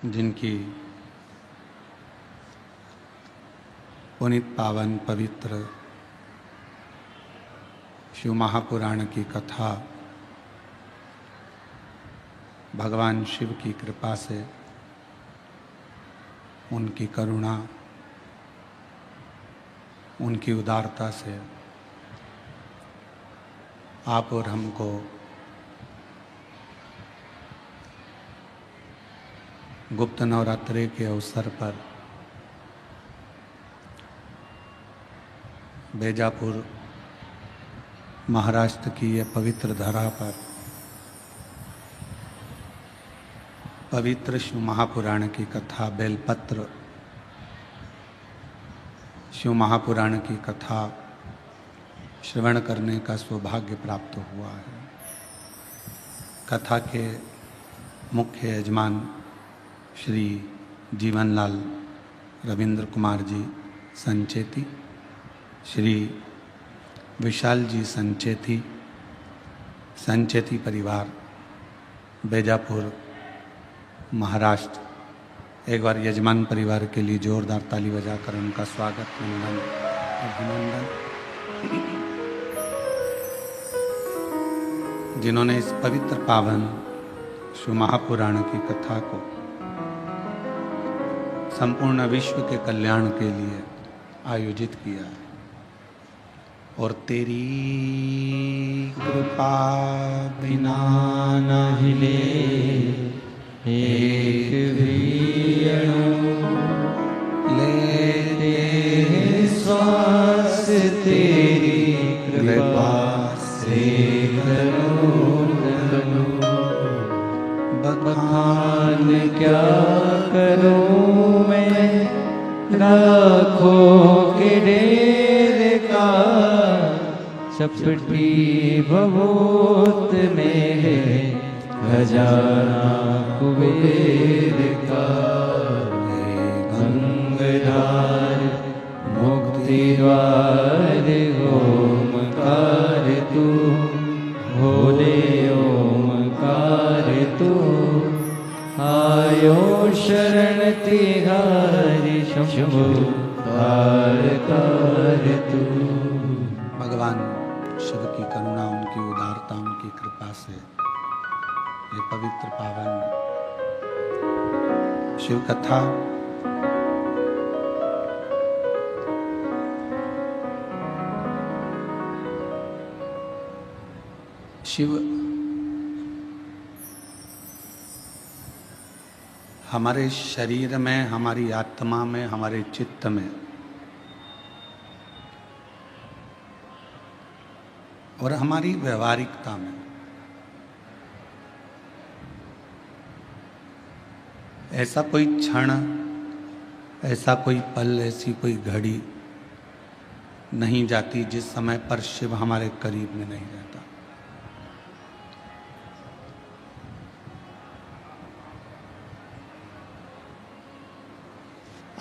जिनकी पुनित पावन पवित्र शिव महापुराण की कथा भगवान शिव की कृपा से, उनकी करुणा, उनकी उदारता से आप और हमको गुप्त नवरात्रि के अवसर पर बेजापुर महाराष्ट्र की यह पवित्र धरा पर पवित्र शिव महापुराण की कथा बेलपत्र शिव महापुराण की कथा श्रवण करने का सौभाग्य प्राप्त हुआ है। कथा के मुख्य यजमान श्री जीवनलाल रविंद्र कुमार जी संचेती, श्री विशाल जी संचेती परिवार बेजापुर महाराष्ट्र। एक बार यजमान परिवार के लिए जोरदार ताली बजाकर उनका स्वागत, वंदन, अभिनंदन। जिन्होंने इस पवित्र पावन शिव महापुराण की कथा को संपूर्ण विश्व के कल्याण के लिए आयोजित किया है। और तेरी कृपा बिना न हिले एक भी अणु, लेते श्वास तेरी कृपा से तनु। बखान क्या करूं मैं लाखों के ढेर का, चपटी बहुत में है खजाना कुबेर का। गंगाधार मुक्ति द्वार ओमकार तू, भोले ओमकार तू। आयो शरण तिहारी शंभु कार तू। भगवान शिव की करुणा, उनकी उदारता, उनकी कृपा से ये पवित्र पावन शिव कथा शिव हमारे शरीर में, हमारी आत्मा में, हमारे चित्त में और हमारी व्यवहारिकता में ऐसा कोई क्षण, ऐसा कोई पल, ऐसी कोई घड़ी नहीं जाती जिस समय पर शिव हमारे करीब में नहीं रहता।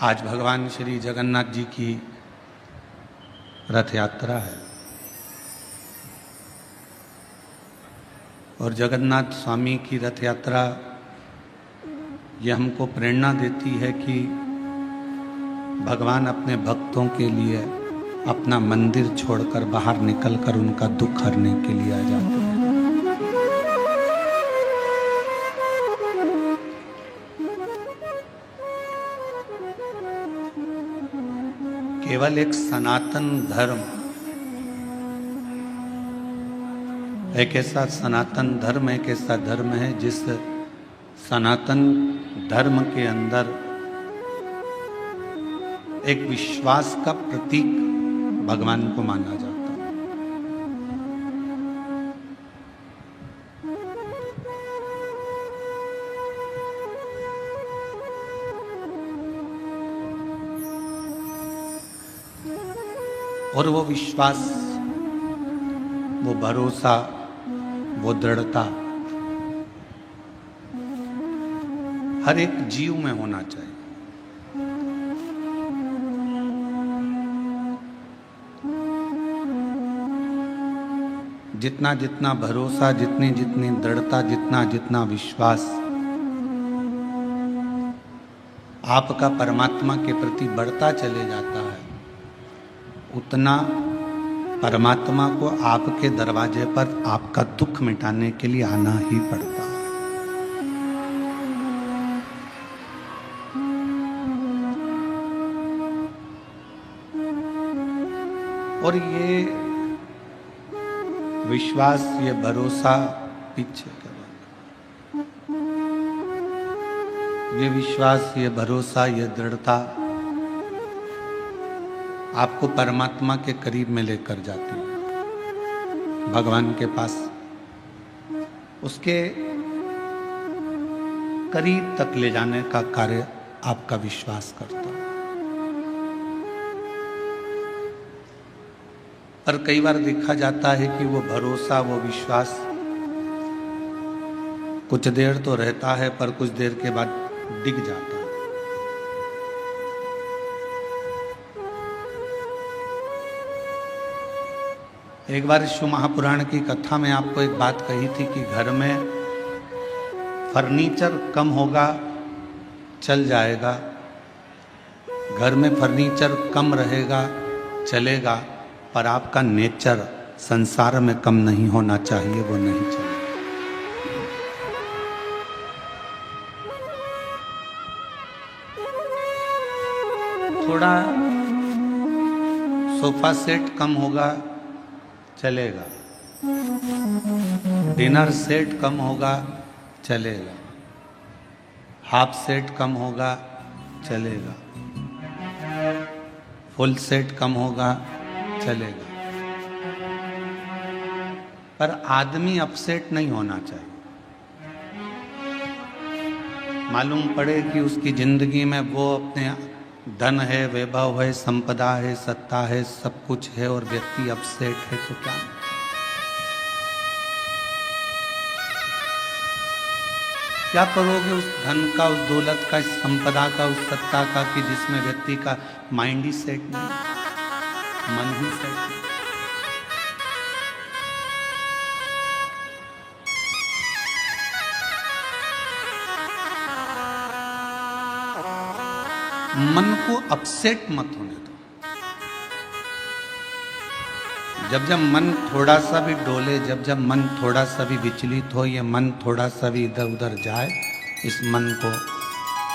आज भगवान श्री जगन्नाथ जी की रथ यात्रा है और जगन्नाथ स्वामी की रथ यात्रा यह हमको प्रेरणा देती है कि भगवान अपने भक्तों के लिए अपना मंदिर छोड़कर बाहर निकलकर उनका दुख हरने के लिए आ जाते हैं। केवल एक सनातन धर्म, एक ऐसा सनातन धर्म, एक ऐसा धर्म है जिस सनातन धर्म के अंदर एक विश्वास का प्रतीक भगवान को माना जाता है। और वो विश्वास, वो भरोसा, वो दृढ़ता हर एक जीव में होना चाहिए। जितना जितना भरोसा, जितनी जितनी दृढ़ता, जितना जितना विश्वास आपका परमात्मा के प्रति बढ़ता चले जाता है, उतना परमात्मा को आपके दरवाजे पर आपका दुख मिटाने के लिए आना ही पड़ता है। और ये विश्वास, ये भरोसा पीछे करो, ये विश्वास, ये भरोसा, ये दृढ़ता आपको परमात्मा के करीब में लेकर जाती है, भगवान के पास, उसके करीब तक ले जाने का कार्य आपका विश्वास करता है। पर कई बार देखा जाता है कि वो भरोसा, वो विश्वास कुछ देर तो रहता है, पर कुछ देर के बाद डिग जाता है। एक बार शिव महापुराण की कथा में आपको एक बात कही थी कि घर में फर्नीचर कम होगा, चल जाएगा, घर में फर्नीचर कम रहेगा, चलेगा, पर आपका नेचर संसार में कम नहीं होना चाहिए, वो नहीं चलेगा। थोड़ा सोफा सेट कम होगा, चलेगा, डिनर सेट कम होगा, चलेगा, हाफ सेट कम होगा, चलेगा, फुल सेट कम होगा, चलेगा, पर आदमी अपसेट नहीं होना चाहिए। मालूम पड़े कि उसकी जिंदगी में वो अपने धन है, वैभव है, संपदा है, सत्ता है, सब कुछ है, और व्यक्ति अपसेट है, तो क्या? क्या करोगे उस धन का, उस दौलत का, इस संपदा का, उस सत्ता का, कि जिसमें व्यक्ति का माइंड ही सेट नहीं, मन ही सेट नहीं। मन को अपसेट मत होने दो। जब जब मन थोड़ा सा भी डोले, जब जब मन थोड़ा सा भी विचलित हो, ये मन थोड़ा सा भी इधर उधर जाए, इस मन को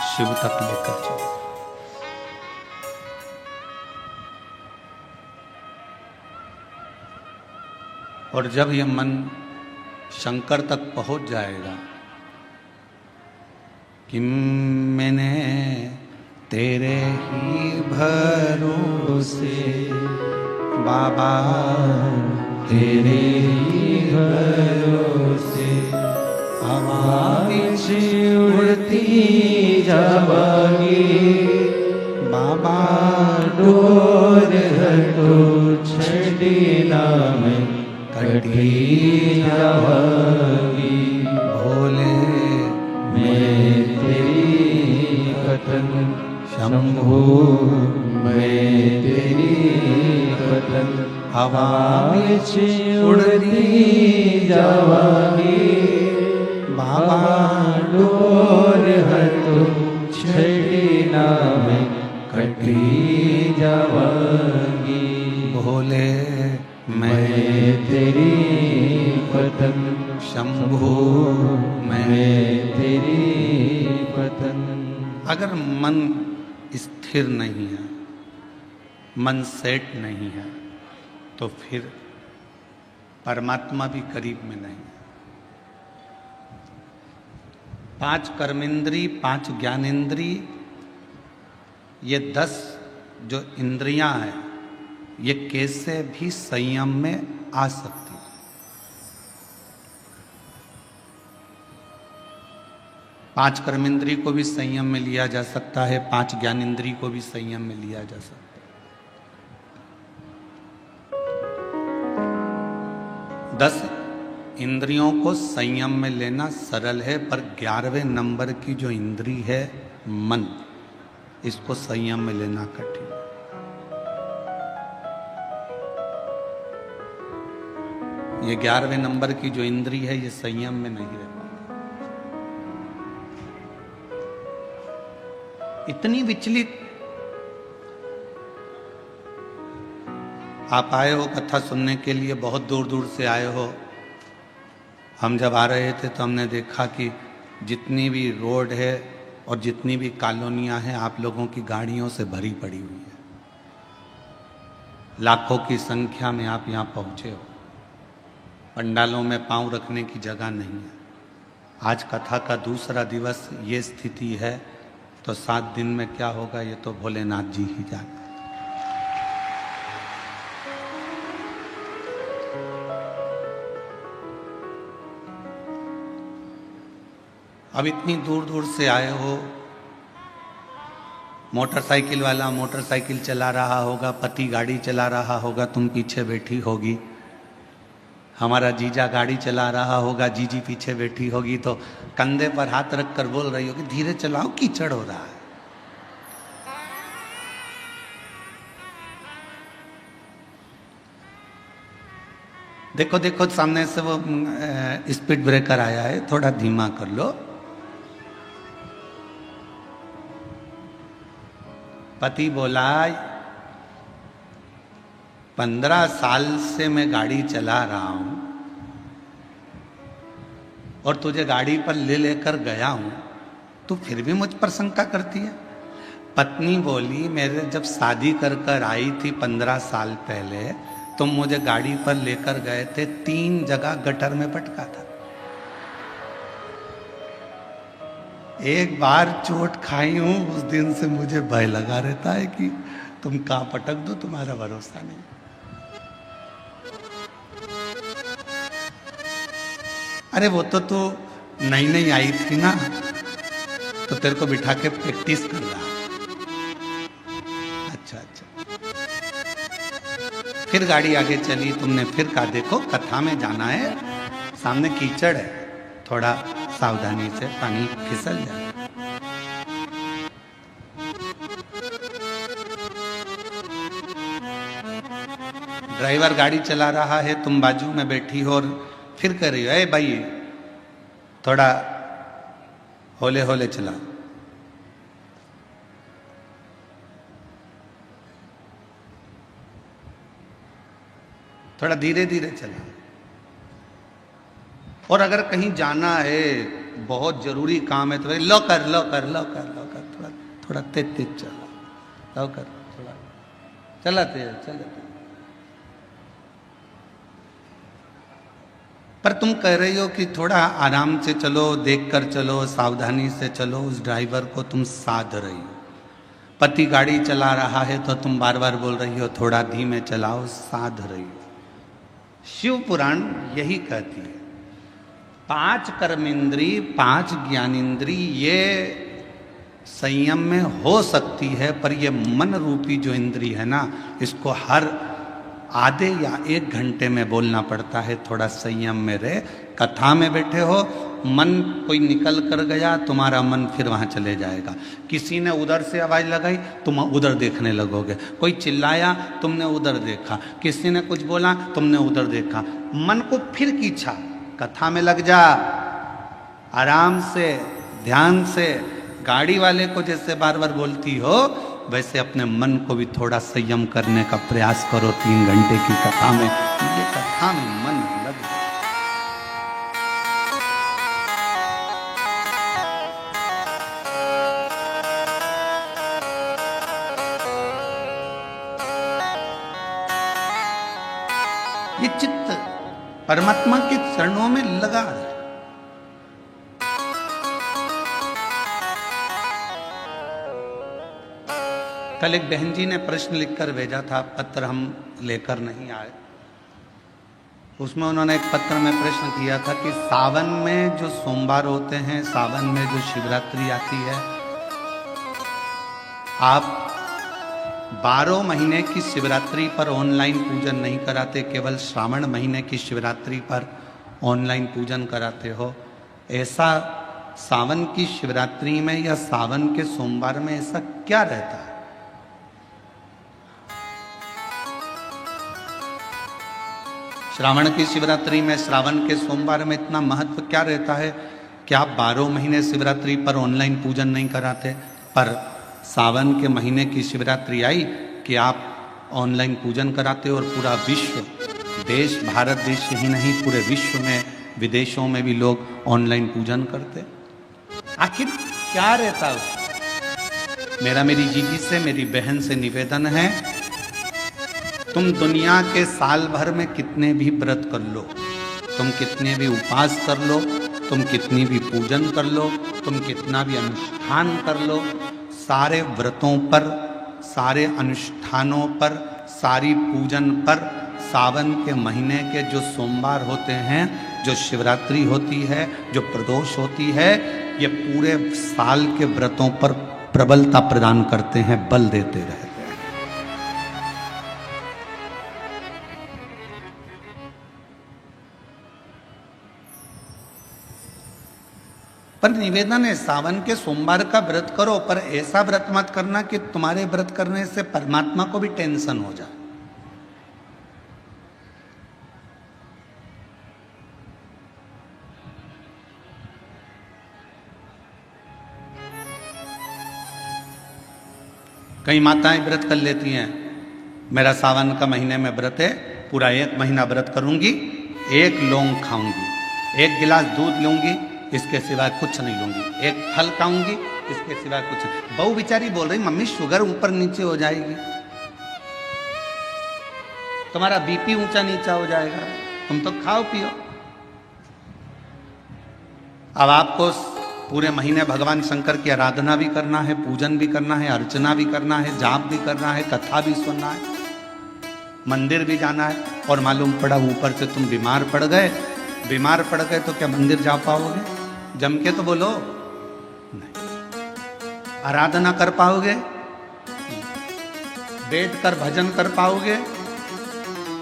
शिव तक लेकर चलो। और जब ये मन शंकर तक पहुंच जाएगा कि मैंने तेरे ही भरोसे बाबा, तेरे ही भरोसे हवा विच उड़ती जावांगी, बाबा डोर हटो छड़ी नाम कटी जावांगी। भोले मैं तेरी पतन शंभो, मैं तेरी पतन हवा विच उड़ती जावांगी, बाबा डोर हटो छड़ी नाम कटी जावांगी। भोले मैं तेरी पतन शंभु, मैं तेरी पतन। अगर मन स्थिर नहीं है, मन सेट नहीं है, तो फिर परमात्मा भी करीब में नहीं है। 5 कर्मेंद्री, 5 ज्ञानेंद्री, ये 10 जो इंद्रियां हैं, ये कैसे भी संयम में आ सकती है। पांच कर्मेंद्री को भी संयम में लिया जा सकता है, 5 ज्ञानेंद्री को भी संयम में लिया जा सकता है। 10 इंद्रियों को संयम में लेना सरल है, पर 11वें नंबर की जो इंद्री है मन, इसको संयम में लेना कठिन है। ये 11वें नंबर की जो इंद्री है, ये संयम में नहीं रह पाती। इतनी विचलित। आप आए हो कथा सुनने के लिए, बहुत दूर दूर से आए हो। हम जब आ रहे थे तो हमने देखा कि जितनी भी रोड है और जितनी भी कॉलोनियां हैं आप लोगों की गाड़ियों से भरी पड़ी हुई है। लाखों की संख्या में आप यहाँ पहुँचे हो। पंडालों में पांव रखने की जगह नहीं है। आज कथा का दूसरा दिवस, ये स्थिति है तो 7 दिन में क्या होगा ये तो भोलेनाथ जी ही जाने। अब इतनी दूर दूर से आए हो, मोटरसाइकिल वाला मोटरसाइकिल चला रहा होगा, पति गाड़ी चला रहा होगा, तुम पीछे बैठी होगी। हमारा जीजा गाड़ी चला रहा होगा, जीजी पीछे बैठी होगी, तो कंधे पर हाथ रख कर बोल रही होगी धीरे चलाओ कीचड़ हो रहा है। देखो देखो सामने से वो स्पीड ब्रेकर आया है, थोड़ा धीमा कर लो। पति बोला 15 साल से मैं गाड़ी चला रहा हूं और तुझे गाड़ी पर ले लेकर गया हूं, तू फिर भी मुझ पर शंका करती है। पत्नी बोली मेरे जब शादी कर कर आई थी 15 साल पहले, तुम मुझे गाड़ी पर लेकर गए थे, 3 जगह गटर में पटका था। एक बार चोट खाई हूं, उस दिन से मुझे भय लगा रहता है कि तुम कहां पटक दो, तुम्हारा भरोसा नहीं। अरे वो तो तू नई नई आई थी ना, तो तेरे को बिठा के प्रैक्टिस कर रहा। अच्छा अच्छा। फिर गाड़ी आगे चली, तुमने फिर कहा देखो कथा में जाना है, सामने कीचड़ है, थोड़ा सावधानी से, पानी फिसल जाए। ड्राइवर गाड़ी चला रहा है, तुम बाजू में बैठी हो और फिर कह रही हो ए भाई थोड़ा होले होले चला। थोड़ा धीरे धीरे चला। और अगर कहीं जाना है, बहुत जरूरी काम है, तो भाई लो कर लो कर लो कर लो कर, थोड़ा थोड़ा तेज तेज चला, लो कर थोड़ा चलाते चलाते। पर तुम कह रही हो कि थोड़ा आराम से चलो, देख कर चलो, सावधानी से चलो, उस ड्राइवर को तुम साध रही हो। पति गाड़ी चला रहा है तो तुम बार बार बोल रही हो थोड़ा धीमे चलाओ, साध रही हो। शिव पुराण यही कहती है 5 कर्मेंद्री 5 ज्ञानेंद्री ये संयम में हो सकती है, पर ये मन रूपी जो इंद्री है ना, इसको हर आधे या 1 घंटे में बोलना पड़ता है, थोड़ा संयम में रहे। कथा में बैठे हो, मन कोई निकल कर गया, तुम्हारा मन फिर वहाँ चले जाएगा। किसी ने उधर से आवाज़ लगाई, तुम उधर देखने लगोगे। कोई चिल्लाया, तुमने उधर देखा। किसी ने कुछ बोला, तुमने उधर देखा। मन को फिर खींचा, कथा में लग जा, आराम से, ध्यान से। गाड़ी वाले को जैसे बार बार बोलती हो, वैसे अपने मन को भी थोड़ा संयम करने का प्रयास करो। 3 घंटे की कथा में, ये कथा में मन लग जाए। ये चित्त परमात्मा के चरणों में लगा है। कल एक बहन जी ने प्रश्न लिखकर भेजा था, पत्र हम लेकर नहीं आए। उसमें उन्होंने एक पत्र में प्रश्न किया था कि सावन में जो सोमवार होते हैं, सावन में जो शिवरात्रि आती है, आप 12 महीने की शिवरात्रि पर ऑनलाइन पूजन नहीं कराते, केवल श्रावण महीने की शिवरात्रि पर ऑनलाइन पूजन कराते हो। ऐसा सावन की शिवरात्रि में या सावन के सोमवार में ऐसा क्या रहता है? श्रावण की शिवरात्रि में, श्रावण के सोमवार में इतना महत्व क्या रहता है कि आप 12 महीने शिवरात्रि पर ऑनलाइन पूजन नहीं कराते, पर सावन के महीने की शिवरात्रि आई कि आप ऑनलाइन पूजन कराते हो और पूरा विश्व, देश, भारत देश ही नहीं पूरे विश्व में, विदेशों में भी लोग ऑनलाइन पूजन करते। आखिर क्या रहता है? मेरा मेरी जीजी से, मेरी बहन से निवेदन है, तुम दुनिया के साल भर में कितने भी व्रत कर लो, तुम कितने भी उपवास कर लो, तुम कितनी भी पूजन कर लो, तुम कितना भी अनुष्ठान कर लो, सारे व्रतों पर, सारे अनुष्ठानों पर, सारी पूजन पर सावन के महीने के जो सोमवार होते हैं, जो शिवरात्रि होती है, जो प्रदोष होती है, ये पूरे साल के व्रतों पर प्रबलता प्रदान करते हैं, बल देते रहते हैं। पर निवेदन है, सावन के सोमवार का व्रत करो, पर ऐसा व्रत मत करना कि तुम्हारे व्रत करने से परमात्मा को भी टेंशन हो जाए। कई माताएं व्रत कर लेती हैं, मेरा सावन का महीने में व्रत है, पूरा 1 महीना व्रत करूंगी, 1 लौंग खाऊंगी, 1 गिलास दूध लूंगी, इसके सिवाय कुछ नहीं लूंगी, 1 फल खाऊंगी, इसके सिवाय कुछ नहीं। बहू बेचारी बोल रही, मम्मी शुगर ऊपर नीचे हो जाएगी, तुम्हारा बीपी ऊंचा नीचा हो जाएगा, तुम तो खाओ पियो। अब आपको पूरे महीने भगवान शंकर की आराधना भी करना है, पूजन भी करना है, अर्चना भी करना है, जाप भी करना है, कथा भी सुनना है, मंदिर भी जाना है, और मालूम पड़ा ऊपर से तुम बीमार पड़ गए। बीमार पड़ गए तो क्या मंदिर जा पाओगे? जम के तो बोलो नहीं। आराधना कर पाओगे? बैठ कर भजन कर पाओगे?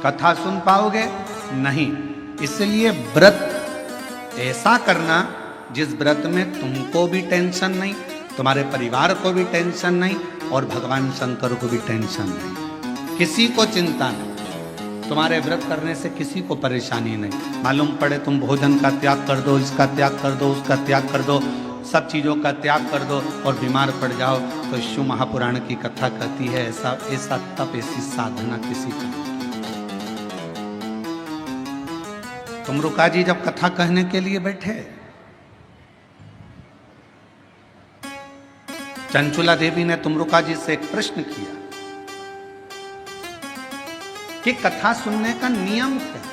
कथा सुन पाओगे? नहीं। इसलिए व्रत ऐसा करना जिस व्रत में तुमको भी टेंशन नहीं, तुम्हारे परिवार को भी टेंशन नहीं, और भगवान शंकर को भी टेंशन नहीं, किसी को चिंता नहीं, तुम्हारे व्रत करने से किसी को परेशानी नहीं। मालूम पड़े तुम भोजन का त्याग कर दो, इसका त्याग कर दो, उसका त्याग कर दो, सब चीज़ों का त्याग कर दो और बीमार पड़ जाओ, तो शिव महापुराण की कथा कहती है ऐसा ऐसा तप, ऐसी साधना किसी को नहीं। तुमरुका जी जब कथा कहने के लिए बैठे, चंचुला देवी ने तुमरुका जी से एक प्रश्न किया कि कथा सुनने का नियम क्या है?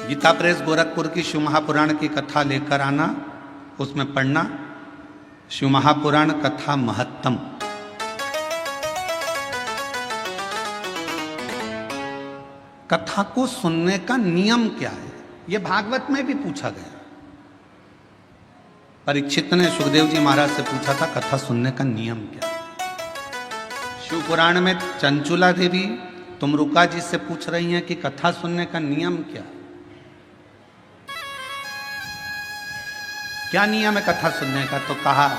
गीता प्रेस गोरखपुर की शिव महापुराण की कथा लेकर आना, उसमें पढ़ना शिव महापुराण कथा महत्तम। कथा को सुनने का नियम क्या है, यह भागवत में भी पूछा गया। परीक्षित ने सुखदेव जी महाराज से पूछा था कथा सुनने का नियम क्या है। शिव पुराण में चंचुला देवी तुमरुका जी से पूछ रही हैं कि कथा सुनने का नियम क्या है, क्या नियम है कथा सुनने का? तो कहा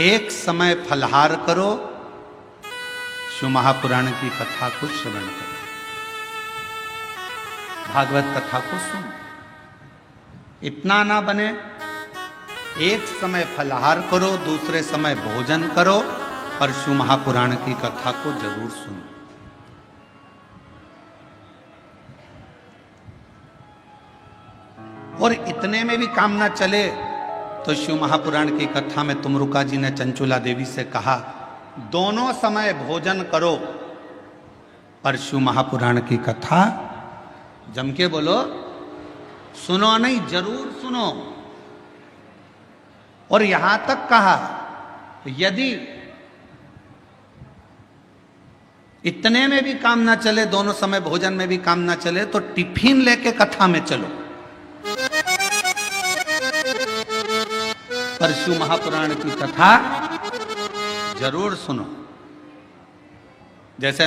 एक समय फलहार करो, शिव महापुराण की कथा को श्रवण करो, भागवत कथा को सुनो। इतना ना बने, एक समय फलहार करो, दूसरे समय भोजन करो, पर शिव महापुराण की कथा को जरूर सुनो। और इतने में भी काम ना चले तो शिव महापुराण की कथा में तुमरुका जी ने चंचुला देवी से कहा दोनों समय भोजन करो, पर शिव महापुराण की कथा जम के बोलो, सुनो नहीं, जरूर सुनो। और यहां तक कहा यदि इतने में भी काम ना चले, दोनों समय भोजन में भी काम ना चले, तो टिफिन लेके कथा में चलो, पर शिव महापुराण की कथा जरूर सुनो। जैसे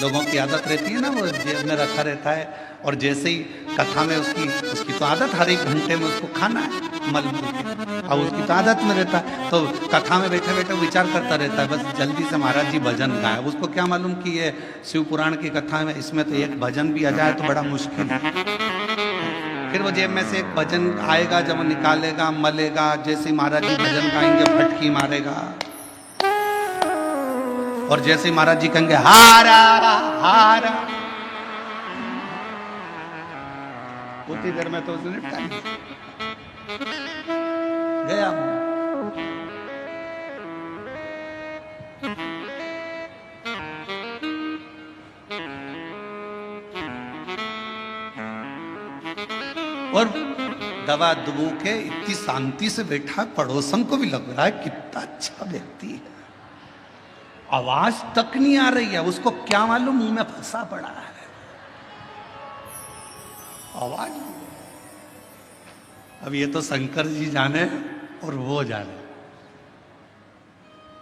लोगों की आदत रहती है ना, वो जेब में रखा रहता है, और जैसे ही कथा में उसकी तो आदत हर एक घंटे में उसको खाना है मल मूल के, अब उसकी तो आदत में रहता है, तो कथा में बैठे बैठे विचार करता रहता है, बस जल्दी से महाराज जी भजन गाए। उसको क्या मालूम कि ये शिव पुराण की कथा में इसमें तो एक भजन भी आ जाए तो बड़ा मुश्किल है। फिर वो जेब में से एक भजन आएगा, जब वो निकालेगा मलेगा, जैसे ही महाराज जी भजन गाएंगे फटकी मारेगा, और जैसे ही महाराज जी कहेंगे हारा हारा, उतनी देर में तो उसने निपटा लिया, गया। और दवा दुबू के इतनी शांति से बैठा, पड़ोसन को भी लग रहा है कितना अच्छा व्यक्ति है, आवाज तक नहीं आ रही है, उसको क्या मालूम मुंह में फंसा पड़ा है, आवाज। अब ये तो शंकर जी जाने और वो जाने।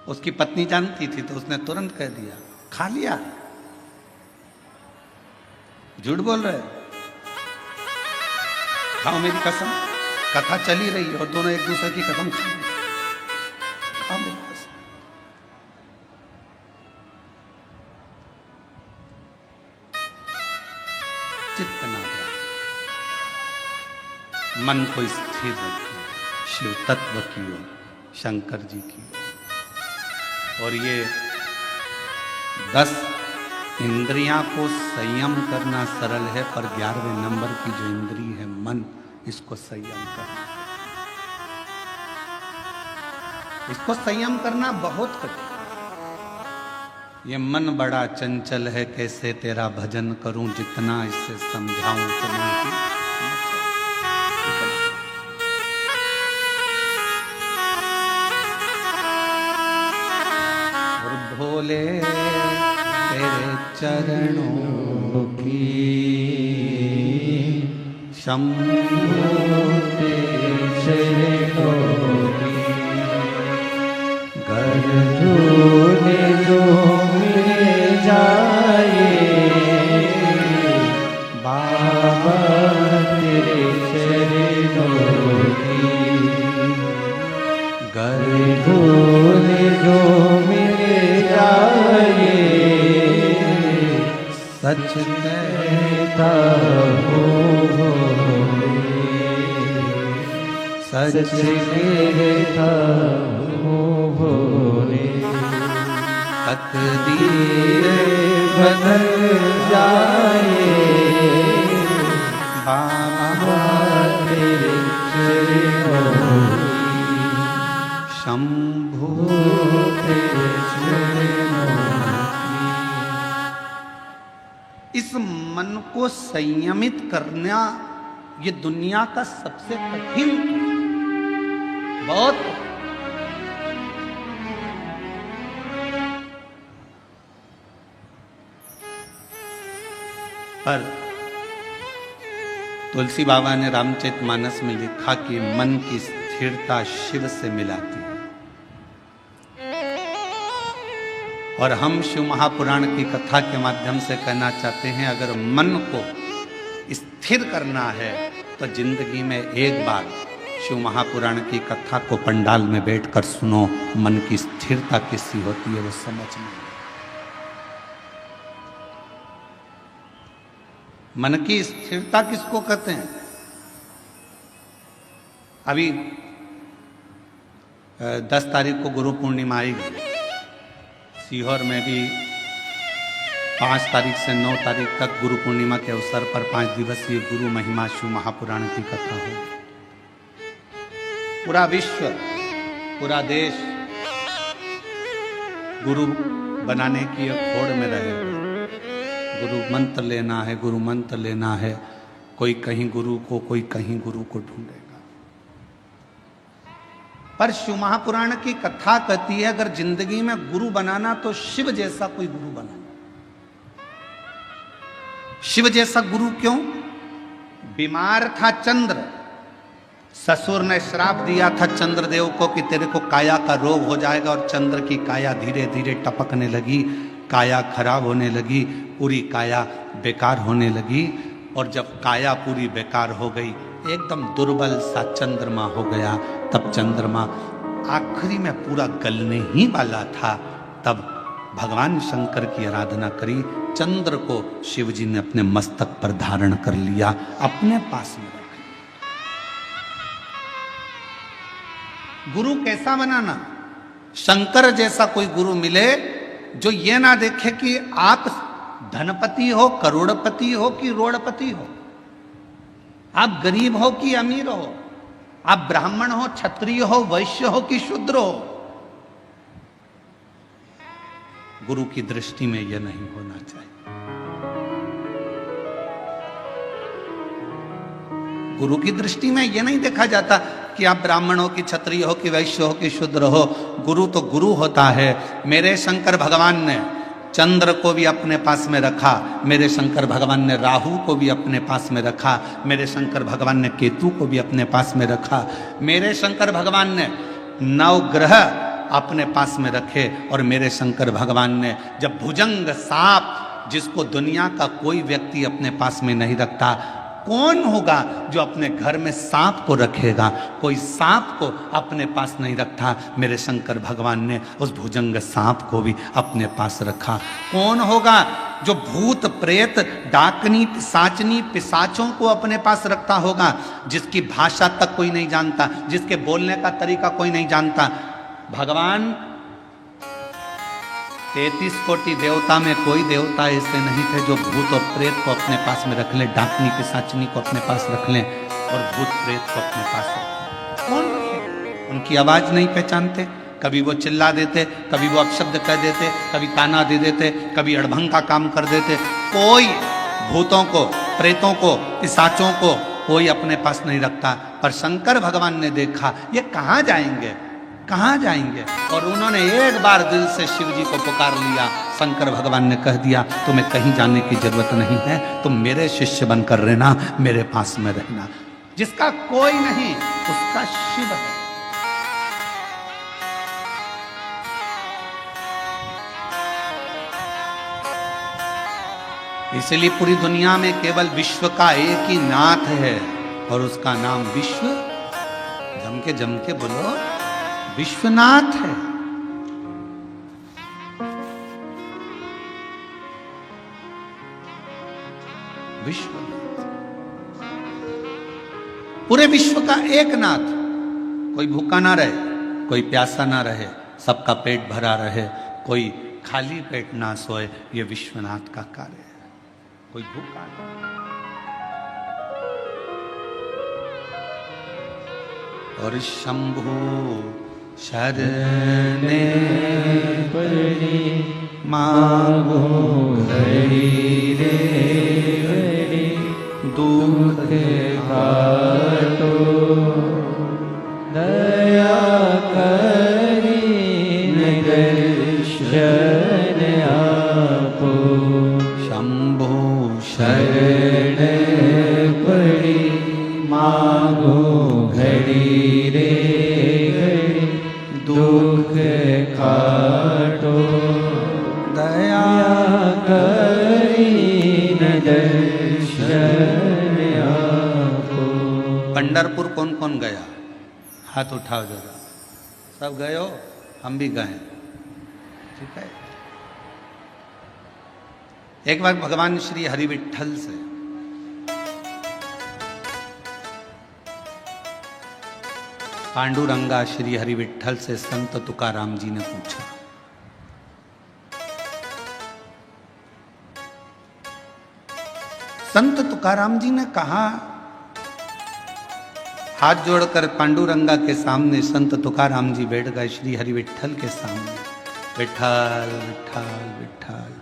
उसकी पत्नी जानती थी तो उसने तुरंत कह दिया, खा लिया, झूठ बोल रहे, खाओ मेरी कसम। कथा चली रही है और दोनों एक दूसरे की कसम खा रहे, खाओ मेरी कसम। चित्त ना जाए, मन को स्थिर रखिए, शिव तत्व की ओर, शंकर जी की ओर। और ये 10 इंद्रियां को संयम करना सरल है, पर 11वें नंबर की जो इंद्री है मन, इसको संयम करना, इसको संयम करना बहुत कठिन। ये मन बड़ा चंचल है, कैसे तेरा भजन करूं, जितना इससे समझाऊं उतना ही। और भोले तेरे चरणों की शंभो तेरे चरणों की गर्जूने जो मिल जाए बाबा तेरे चरणों की, गर्जूने जो मिल जाए सच कहता हूँ, सच कहता हूँ भोले, तकदीर बदल जाए बाबा तेरे चरणों की, शंभु तेरे चरणों की। इस मन को संयमित करना ये दुनिया का सबसे कठिन, बहुत पर तुलसी बाबा ने रामचरितमानस में लिखा कि मन की स्थिरता शिव से मिलाती है। और हम शिव महापुराण की कथा के माध्यम से कहना चाहते हैं, अगर मन को स्थिर करना है तो जिंदगी में एक बार शिव महापुराण की कथा को पंडाल में बैठकर सुनो, मन की स्थिरता किसी होती है वो समझ में। मन की स्थिरता किसको कहते हैं? अभी 10 तारीख को गुरु पूर्णिमा आएगी, सीहोर में भी 5 तारीख से 9 तारीख तक गुरु पूर्णिमा के अवसर पर 5 दिवसीय गुरु महिमा शिव महापुराण की कथा होगी। पूरा विश्व, पूरा देश गुरु बनाने की होड़ में रहे। गुरु मंत्र लेना है, गुरु मंत्र लेना है, कोई कहीं गुरु को, कोई कहीं गुरु को ढूंढेगा। पर शिव महापुराण की कथा कहती है, अगर जिंदगी में गुरु बनाना तो शिव जैसा कोई गुरु बनाना। शिव जैसा गुरु क्यों? बीमार था चंद्र, ससुर ने श्राप दिया था चंद्रदेव को कि तेरे को काया का रोग हो जाएगा, और चंद्र की काया धीरे धीरे टपकने लगी। काया खराब होने लगी, पूरी काया बेकार होने लगी। और जब काया पूरी बेकार हो गई, एकदम दुर्बल सा चंद्रमा हो गया, तब चंद्रमा आखिरी में पूरा गलने ही वाला था, तब भगवान शंकर की आराधना करी। चंद्र को शिव जी ने अपने मस्तक पर धारण कर लिया, अपने पास में रख लिया। गुरु कैसा बनाना? शंकर जैसा कोई गुरु मिले जो ये ना देखे कि आप धनपति हो, करोड़पति हो कि रोड़पति हो, आप गरीब हो कि अमीर हो, आप ब्राह्मण हो, क्षत्रिय हो, वैश्य हो कि शूद्र हो। गुरु की दृष्टि में यह नहीं होना चाहिए। गुरु की दृष्टि में यह नहीं देखा जाता कि आप ब्राह्मण हो कि क्षत्रिय हो कि वैश्य हो कि शूद्र हो। गुरु तो गुरु होता है। मेरे शंकर भगवान ने चंद्र को भी अपने पास में रखा, मेरे शंकर भगवान ने राहु को भी अपने पास में रखा, मेरे शंकर भगवान ने केतु को भी अपने पास में रखा, मेरे शंकर भगवान ने 9 ग्रह अपने पास में रखे। और मेरे शंकर भगवान ने जब भुजंग सांप, जिसको दुनिया का कोई व्यक्ति अपने पास में नहीं रखता, कौन होगा जो अपने घर में सांप को रखेगा? कोई सांप को अपने पास नहीं रखता, मेरे शंकर भगवान ने उस भुजंग सांप को भी अपने पास रखा। कौन होगा जो भूत प्रेत डाकनी पिशाचनी पिशाचों को अपने पास रखता होगा, जिसकी भाषा तक कोई नहीं जानता, जिसके बोलने का तरीका कोई नहीं जानता? भगवान 33 कोटि देवता में कोई देवता ऐसे नहीं थे जो भूत और प्रेत को अपने पास में रख लें, डाकनी पिशाचनी को अपने पास रख लें और भूत प्रेत को अपने पास रख लें। कौन रखे? उनकी आवाज नहीं पहचानते, कभी वो चिल्ला देते, कभी वो अपशब्द कह देते, कभी ताना दे देते, कभी अड़भंग का काम कर देते। कोई भूतों को, प्रेतों को, पिशाचों को कोई अपने पास नहीं रखता। पर शंकर भगवान ने देखा ये कहाँ जाएंगे, कहाँ जाएंगे, और उन्होंने एक बार दिल से शिव जी को पुकार लिया। शंकर भगवान ने कह दिया तुम्हें कहीं जाने की जरूरत नहीं है, तुम मेरे शिष्य बनकर रहना, मेरे पास में रहना। जिसका कोई नहीं उसका शिव है। इसलिए पूरी दुनिया में केवल विश्व का एक ही नाथ है और उसका नाम विश्व, जम के बोलो, विश्वनाथ है। विश्वनाथ, पूरे विश्व का एक नाथ। कोई भूखा ना रहे, कोई प्यासा ना रहे, सबका पेट भरा रहे, कोई खाली पेट ना सोए, ये विश्वनाथ का कार्य है। कोई भूखा नहीं। और शंभु शरणे पड़ी मांगो हरि रे हरि, दुख काटो दया करी दर्शन आपो। शंभु शरण पड़ी मांगो घड़ी रे घड़ी, दुख काटो दया करी दर्शन आपो। पंढरपुर कौन कौन गया? हाथ उठाओ जरा। सब गए हो? हम भी गए। ठीक है। एक बार भगवान श्री हरि विठ्ठल से पांडुरंगा श्री हरि विठ्ठल से संत तुकाराम जी ने पूछा, संत तुकाराम जी ने कहा, हाथ जोड़कर पांडुरंगा के सामने संत तुकाराम जी बैठ गए श्री हरि विठ्ठल के सामने। विठ्ठल विठ्ठल विठ्ठल विठ्ठल।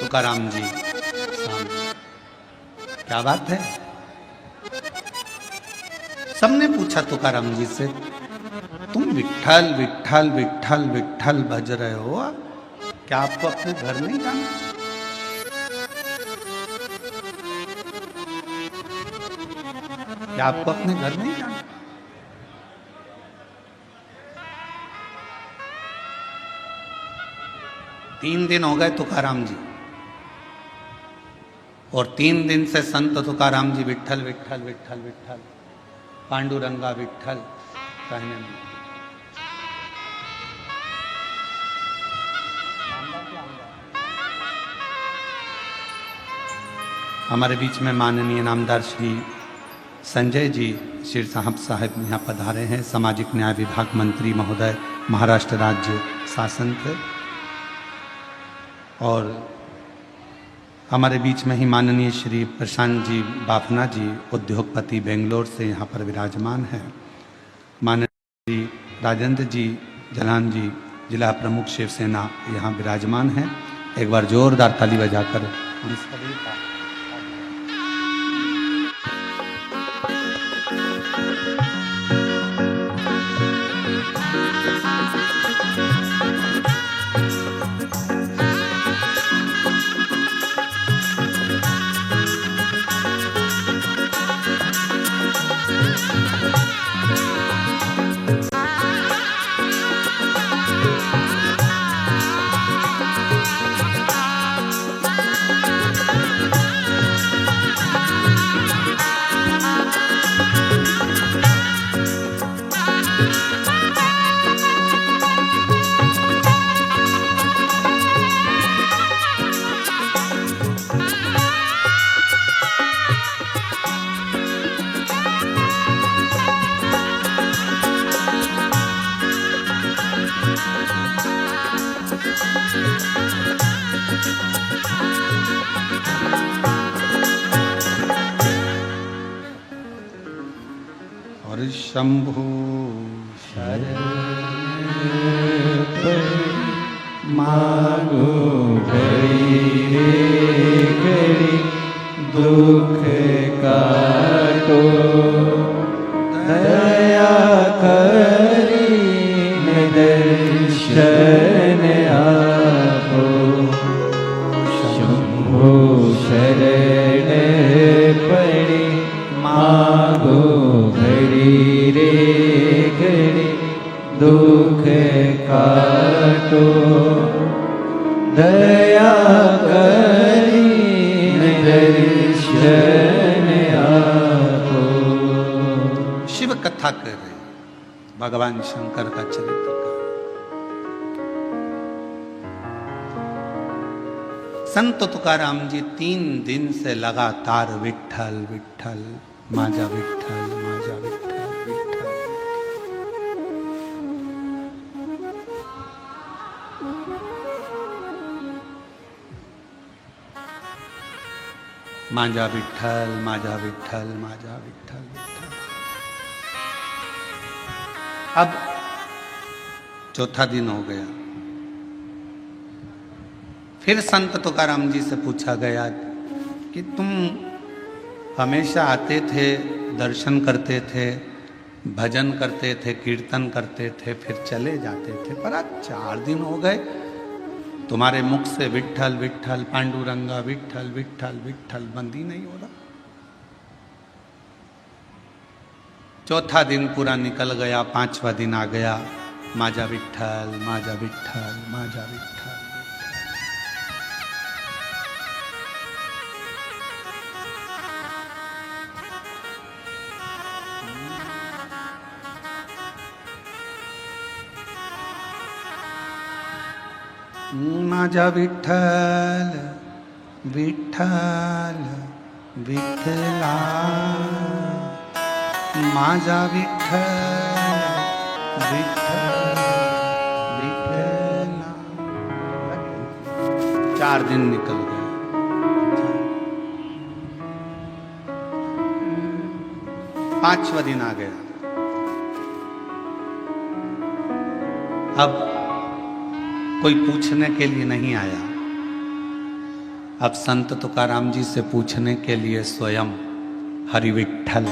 तुकाराम जी सामने, क्या बात है? सबने पूछा तुकाराम जी से, तुम विट्ठल विट्ठल विट्ठल विट्ठल भज रहे हो, क्या आपको अपने घर नहीं जाना? क्या आपको अपने घर नहीं जाना? तीन दिन हो गए तुकाराम जी, और 3 दिन से संत तुकाराम जी विट्ठल विट्ठल विट्ठल विट्ठल, पांडुरंगा विट्ठल कहने में। हमारे बीच में माननीय नामदार श्री संजय जी शिर साहब यहाँ पधारे हैं, सामाजिक न्याय विभाग मंत्री महोदय, महाराष्ट्र राज्य शासन थे। और हमारे बीच में ही माननीय श्री प्रशांत जी बाफना जी, उद्योगपति बेंगलोर से यहाँ पर विराजमान हैं। माननीय श्री राजेंद्र जी जलान जी, जिला प्रमुख शिवसेना, यहाँ विराजमान हैं। एक बार जोरदार ताली बजाकर हम सभी का शंभु मागो घड़ी रे घड़ी दुख काटो, दया करी दर्शन आपो, शंभु शरण पड़ी मागो घड़ी रे घड़ी दुख काटो, दया करी दर्शन आपो। शिव कथा कर रहे भगवान शंकर का चरित्र का। संत तुकाराम जी 3 दिन से लगातार विट्ठल विट्ठल माजा विट्ठल माजा विट्ठल विट्ठल। माजा विट्ठल माजा विट्ठल माजा विट्ठल विट्ठल। अब 4था दिन हो गया। फिर संत तुकाराम जी से पूछा गया कि तुम हमेशा आते थे, दर्शन करते थे, भजन करते थे, कीर्तन करते थे, फिर चले जाते थे, पर आज 4 दिन हो गए तुम्हारे मुख से विट्ठल विट्ठल पांडुरंगा विट्ठल विट्ठल विट्ठल बंद ही नहीं हो रहा। 4था दिन पूरा निकल गया, 5वां दिन आ गया, माजा विट्ठल माजा विट्ठल माजा विट्ठल। माझा विठ्ठल विठ्ठल विठ्ठला, माझा विठ्ठल विठ्ठल विठ्ठला। 4 दिन निकल गए। 5वां दिन आ गया। अब कोई पूछने के लिए नहीं आया। अब संत तुकाराम जी से पूछने के लिए स्वयं हरि विट्ठल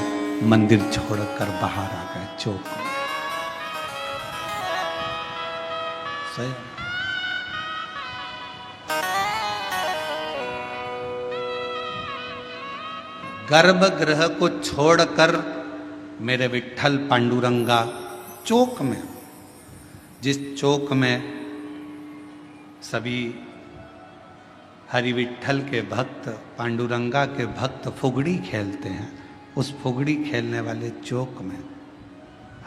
मंदिर छोड़कर बाहर आ गए चौक में। सही। गर्भगृह को छोड़कर मेरे विट्ठल पांडुरंगा चौक में, जिस चौक में सभी हरि विट्ठल के भक्त, पांडुरंगा के भक्त फुगड़ी खेलते हैं, उस फुगड़ी खेलने वाले चौक में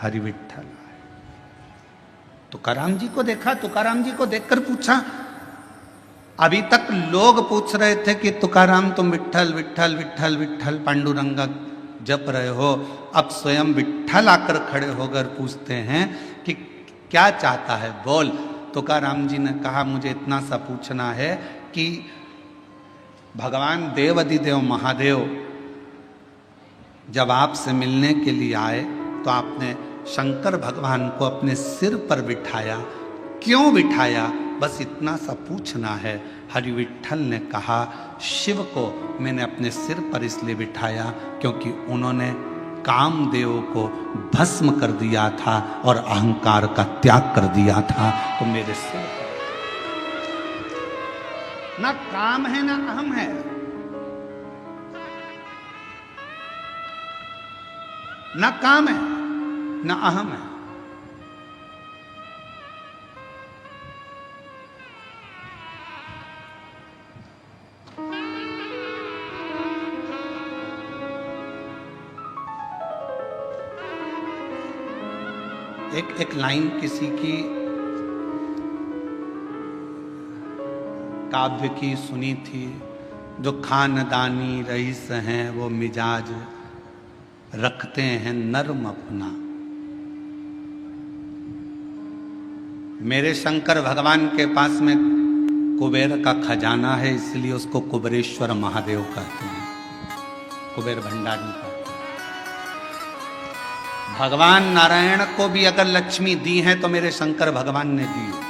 हरि विट्ठल आए। तुकाराम जी को देखा, तुकाराम जी को देखकर पूछा। अभी तक लोग पूछ रहे थे कि तुकाराम तुम विट्ठल विट्ठल विट्ठल विट्ठल पांडुरंगा जप रहे हो, अब स्वयं विट्ठल आकर खड़े होकर पूछते हैं कि क्या चाहता है, बोल। तुकाराम जी ने कहा मुझे इतना सा पूछना है कि भगवान देवाधिदेव महादेव जब आपसे मिलने के लिए आए तो आपने शंकर भगवान को अपने सिर पर बिठाया, क्यों बिठाया, बस इतना सा पूछना है। हरि विट्ठल ने कहा शिव को मैंने अपने सिर पर इसलिए बिठाया क्योंकि उन्होंने कामदेव को भस्म कर दिया था और अहंकार का त्याग कर दिया था, तो मेरे सिर पर ना काम है ना अहम है, ना काम है ना अहम है। एक लाइन किसी की काव्य की सुनी थी, जो खानदानी रईस हैं वो मिजाज रखते हैं नर्म अपना। मेरे शंकर भगवान के पास में कुबेर का खजाना है, इसलिए उसको कुबेरेश्वर महादेव कहते हैं, कुबेर भंडारी कहते हैं। भगवान नारायण को भी अगर लक्ष्मी दी है तो मेरे शंकर भगवान ने दी है।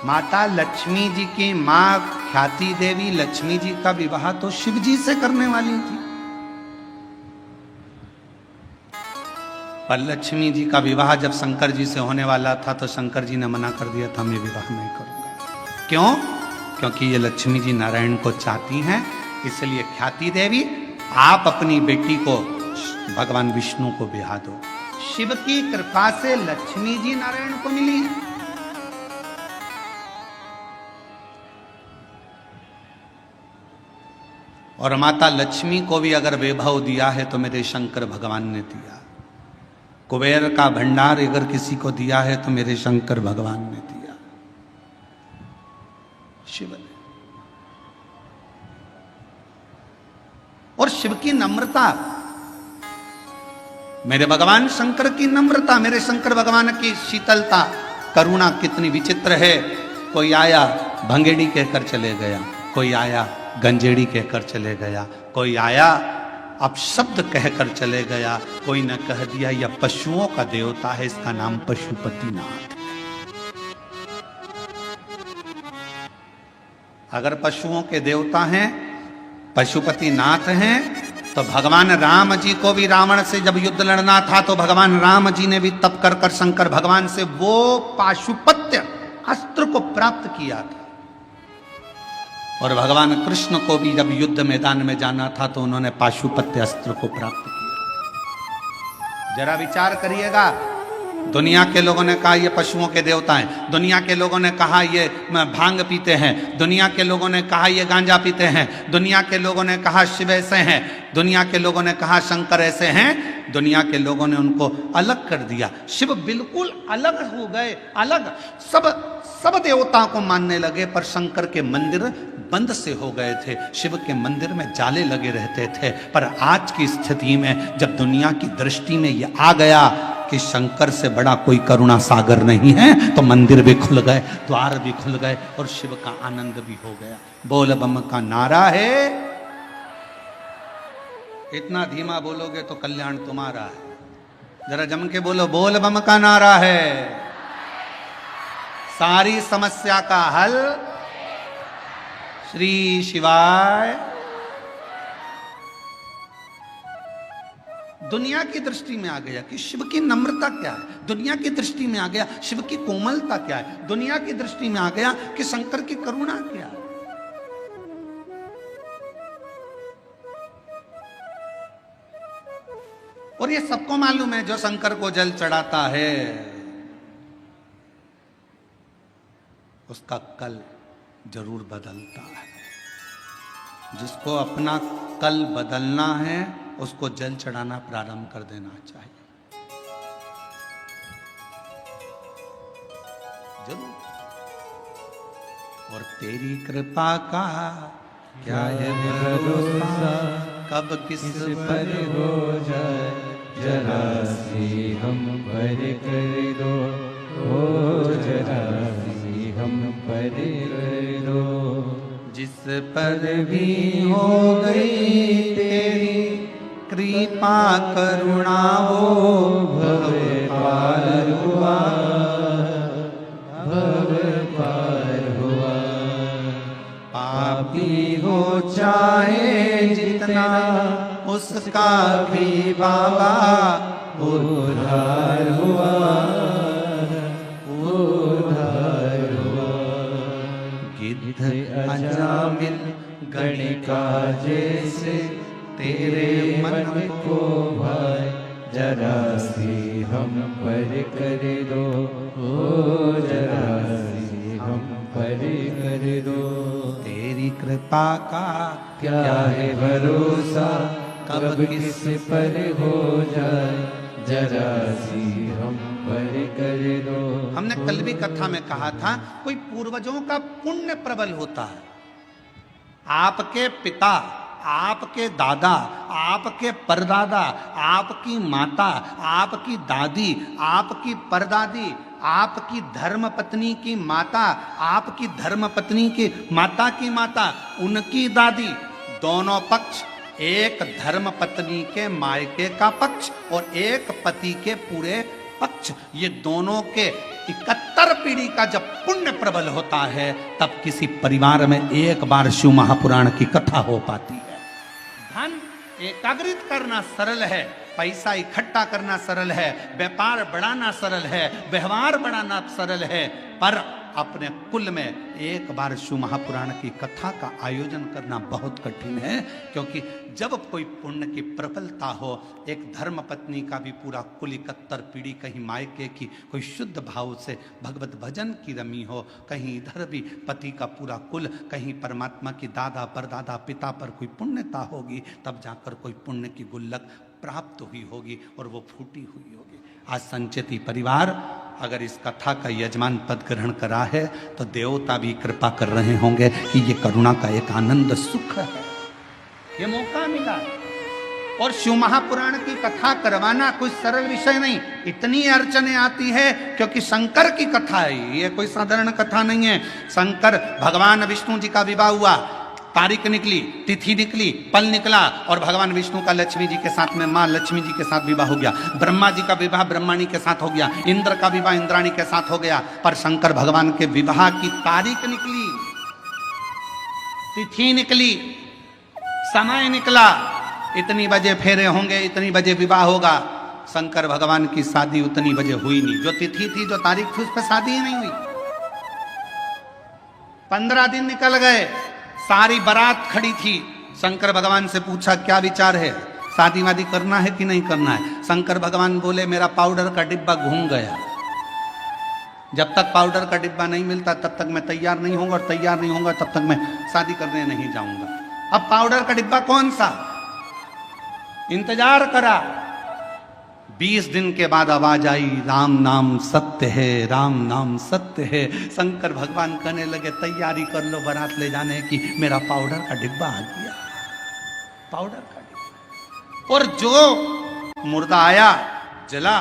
माता लक्ष्मी जी की मां ख्याति देवी लक्ष्मी जी का विवाह तो शिव जी से करने वाली थी, पर लक्ष्मी जी का विवाह जब शंकर जी से होने वाला था तो शंकर जी ने मना कर दिया था, मैं विवाह नहीं करूंगा। क्यों? क्योंकि ये लक्ष्मी जी नारायण को चाहती हैं, इसलिए ख्याति देवी आप अपनी बेटी को भगवान विष्णु को ब्याह दो। शिव की कृपा से लक्ष्मी जी नारायण को मिली है। और माता लक्ष्मी को भी अगर वैभव दिया है तो मेरे शंकर भगवान ने दिया। कुबेर का भंडार अगर किसी को दिया है तो मेरे शंकर भगवान ने दिया, शिव ने। और शिव की नम्रता, मेरे भगवान शंकर की नम्रता, मेरे शंकर भगवान की शीतलता, करुणा कितनी विचित्र है। कोई आया भंगेड़ी कहकर चले गया, कोई आया गंजेड़ी कहकर चले गया, कोई आया अपशब्द कहकर चले गया, कोई ने कह दिया यह पशुओं का देवता है, इसका नाम पशुपतिनाथ। अगर पशुओं के देवता हैं, पशुपतिनाथ हैं, तो भगवान राम जी को भी रावण से जब युद्ध लड़ना था तो भगवान राम जी ने भी तप कर कर शंकर भगवान से वो पाशुपत्य अस्त्र को प्राप्त किया था। और भगवान कृष्ण को भी जब युद्ध मैदान में जाना था तो उन्होंने पाशुपत्य अस्त्र को प्राप्त किया। जरा विचार करिएगा, दुनिया के लोगों ने कहा ये पशुओं के देवता हैं, दुनिया के लोगों ने कहा ये भांग पीते हैं, दुनिया के लोगों ने कहा ये गांजा पीते हैं, दुनिया के लोगों ने कहा शिव ऐसे हैं, दुनिया के लोगों ने कहा शंकर ऐसे हैं, दुनिया के लोगों ने उनको अलग कर दिया। शिव बिल्कुल अलग हो गए, अलग सब देवताओं को मानने लगे, पर शंकर के मंदिर बंद से हो गए थे, शिव के मंदिर में जाले लगे रहते थे। पर आज की स्थिति में जब दुनिया की दृष्टि में ये आ गया कि शंकर से बड़ा कोई करुणा सागर नहीं है, तो मंदिर भी खुल गए, द्वार भी खुल गए और शिव का आनंद भी हो गया। बोल बम का नारा है, इतना धीमा बोलोगे तो कल्याण तुम्हारा है। जरा जम के बोलो, बोल बम का नारा है, सारी समस्या का हल श्री शिवाय। दुनिया की दृष्टि में आ गया कि शिव की नम्रता क्या है, दुनिया की दृष्टि में आ गया शिव की कोमलता क्या है, दुनिया की दृष्टि में आ गया कि शंकर की करुणा क्या है। और ये सबको मालूम है, जो शंकर को जल चढ़ाता है उसका कल जरूर बदलता है। जिसको अपना कल बदलना है उसको जल चढ़ाना प्रारंभ कर देना चाहिए, जरूर। और तेरी कृपा का क्या है भरोसा, कब किस पर हो जाए, जरा सी हम पर कर दो, ओ जरा सी हम पर कर दो। जिस पर भी हो गई तेरी कृपा करुणा वो भव पार हुआ, भव पार हुआ। पापी हो चाहे जितना उसका भी बाबा उद्धार हुआ, उद्धार हुआ। गिद्ध अजामिल गणिका जैसे तेरे मन को भाई, जरा सी हम पर कर दो, ओ जरा सी हम पर कर दो। तेरी कृपा का क्या है भरोसा, कब किस पर हो जाए, जरा सी हम पर कर दो। हमने कल भी कथा में कहा था, कोई पूर्वजों का पुण्य प्रबल होता है। आपके पिता, आपके दादा, आपके परदादा, आपकी माता, आपकी दादी, आपकी परदादी, आपकी धर्म पत्नी की माता, आपकी धर्म पत्नी की माता की माता, उनकी दादी, दोनों पक्ष, एक धर्म पत्नी के मायके का पक्ष और एक पति के पूरे पक्ष, ये दोनों के 71 पीढ़ी का जब पुण्य प्रबल होता है तब किसी परिवार में एक बार शिव महापुराण की कथा हो पाती है। धन एकाग्रित करना सरल है, पैसा इकट्ठा करना सरल है, व्यापार बढ़ाना सरल है, व्यवहार बढ़ाना सरल है, पर अपने कुल में एक बार शिव महापुराण की कथा का आयोजन करना बहुत कठिन है। क्योंकि जब कोई पुण्य की प्रबलता हो, एक धर्म पत्नी का भी पूरा कुल 71 पीढ़ी, कहीं मायके की कोई शुद्ध भाव से भगवत भजन की रमी हो, कहीं इधर भी पति का पूरा कुल, कहीं परमात्मा की दादा परदादा पिता पर कोई पुण्यता होगी, तब जाकर कोई पुण्य की गुल्लक प्राप्त हुई होगी और वो फूटी हुई होगी। आज संचेती परिवार अगर इस कथा का यजमान पद ग्रहण करा है तो देवता भी कृपा कर रहे होंगे कि ये करुणा का एक आनंद सुख है, ये मौका मिला। और शिव महापुराण की कथा करवाना कोई सरल विषय नहीं, इतनी अड़चने आती है क्योंकि शंकर की कथा है, ये कोई साधारण कथा नहीं है। शंकर भगवान विष्णु जी का विवाह हुआ, तारीख निकली, तिथि निकली, पल निकला और भगवान विष्णु का लक्ष्मी जी के साथ में मां लक्ष्मी जी के साथ विवाह हो गया। ब्रह्मा जी का विवाह ब्रह्माणी के साथ हो गया, इंद्र का विवाह इंद्राणी के साथ हो गया। पर शंकर भगवान के विवाह की तारीख निकली, तिथि निकली, समय निकला, इतनी बजे फेरे होंगे, इतनी बजे विवाह होगा। शंकर भगवान की शादी उतनी बजे हुई नहीं, जो तिथि थी, जो तारीख थी, उस पर शादी ही नहीं हुई। 15 दिन निकल गए, सारी बारात खड़ी थी। शंकर भगवान से पूछा क्या विचार है, शादी वादी करना है कि नहीं करना है। शंकर भगवान बोले मेरा पाउडर का डिब्बा घूम गया, जब तक पाउडर का डिब्बा नहीं मिलता तब तक मैं तैयार नहीं होऊंगा, और तैयार नहीं होऊंगा तब तक मैं शादी करने नहीं जाऊंगा। अब पाउडर का डिब्बा कौन सा, इंतजार करा। 20 दिन के बाद आवाज आई, राम नाम सत्य है, राम नाम सत्य है। शंकर भगवान कहने लगे तैयारी कर लो बारात ले जाने की, मेरा पाउडर का डिब्बा आ गया, पाउडर का डिब्बा। और जो मुर्दा आया, जला,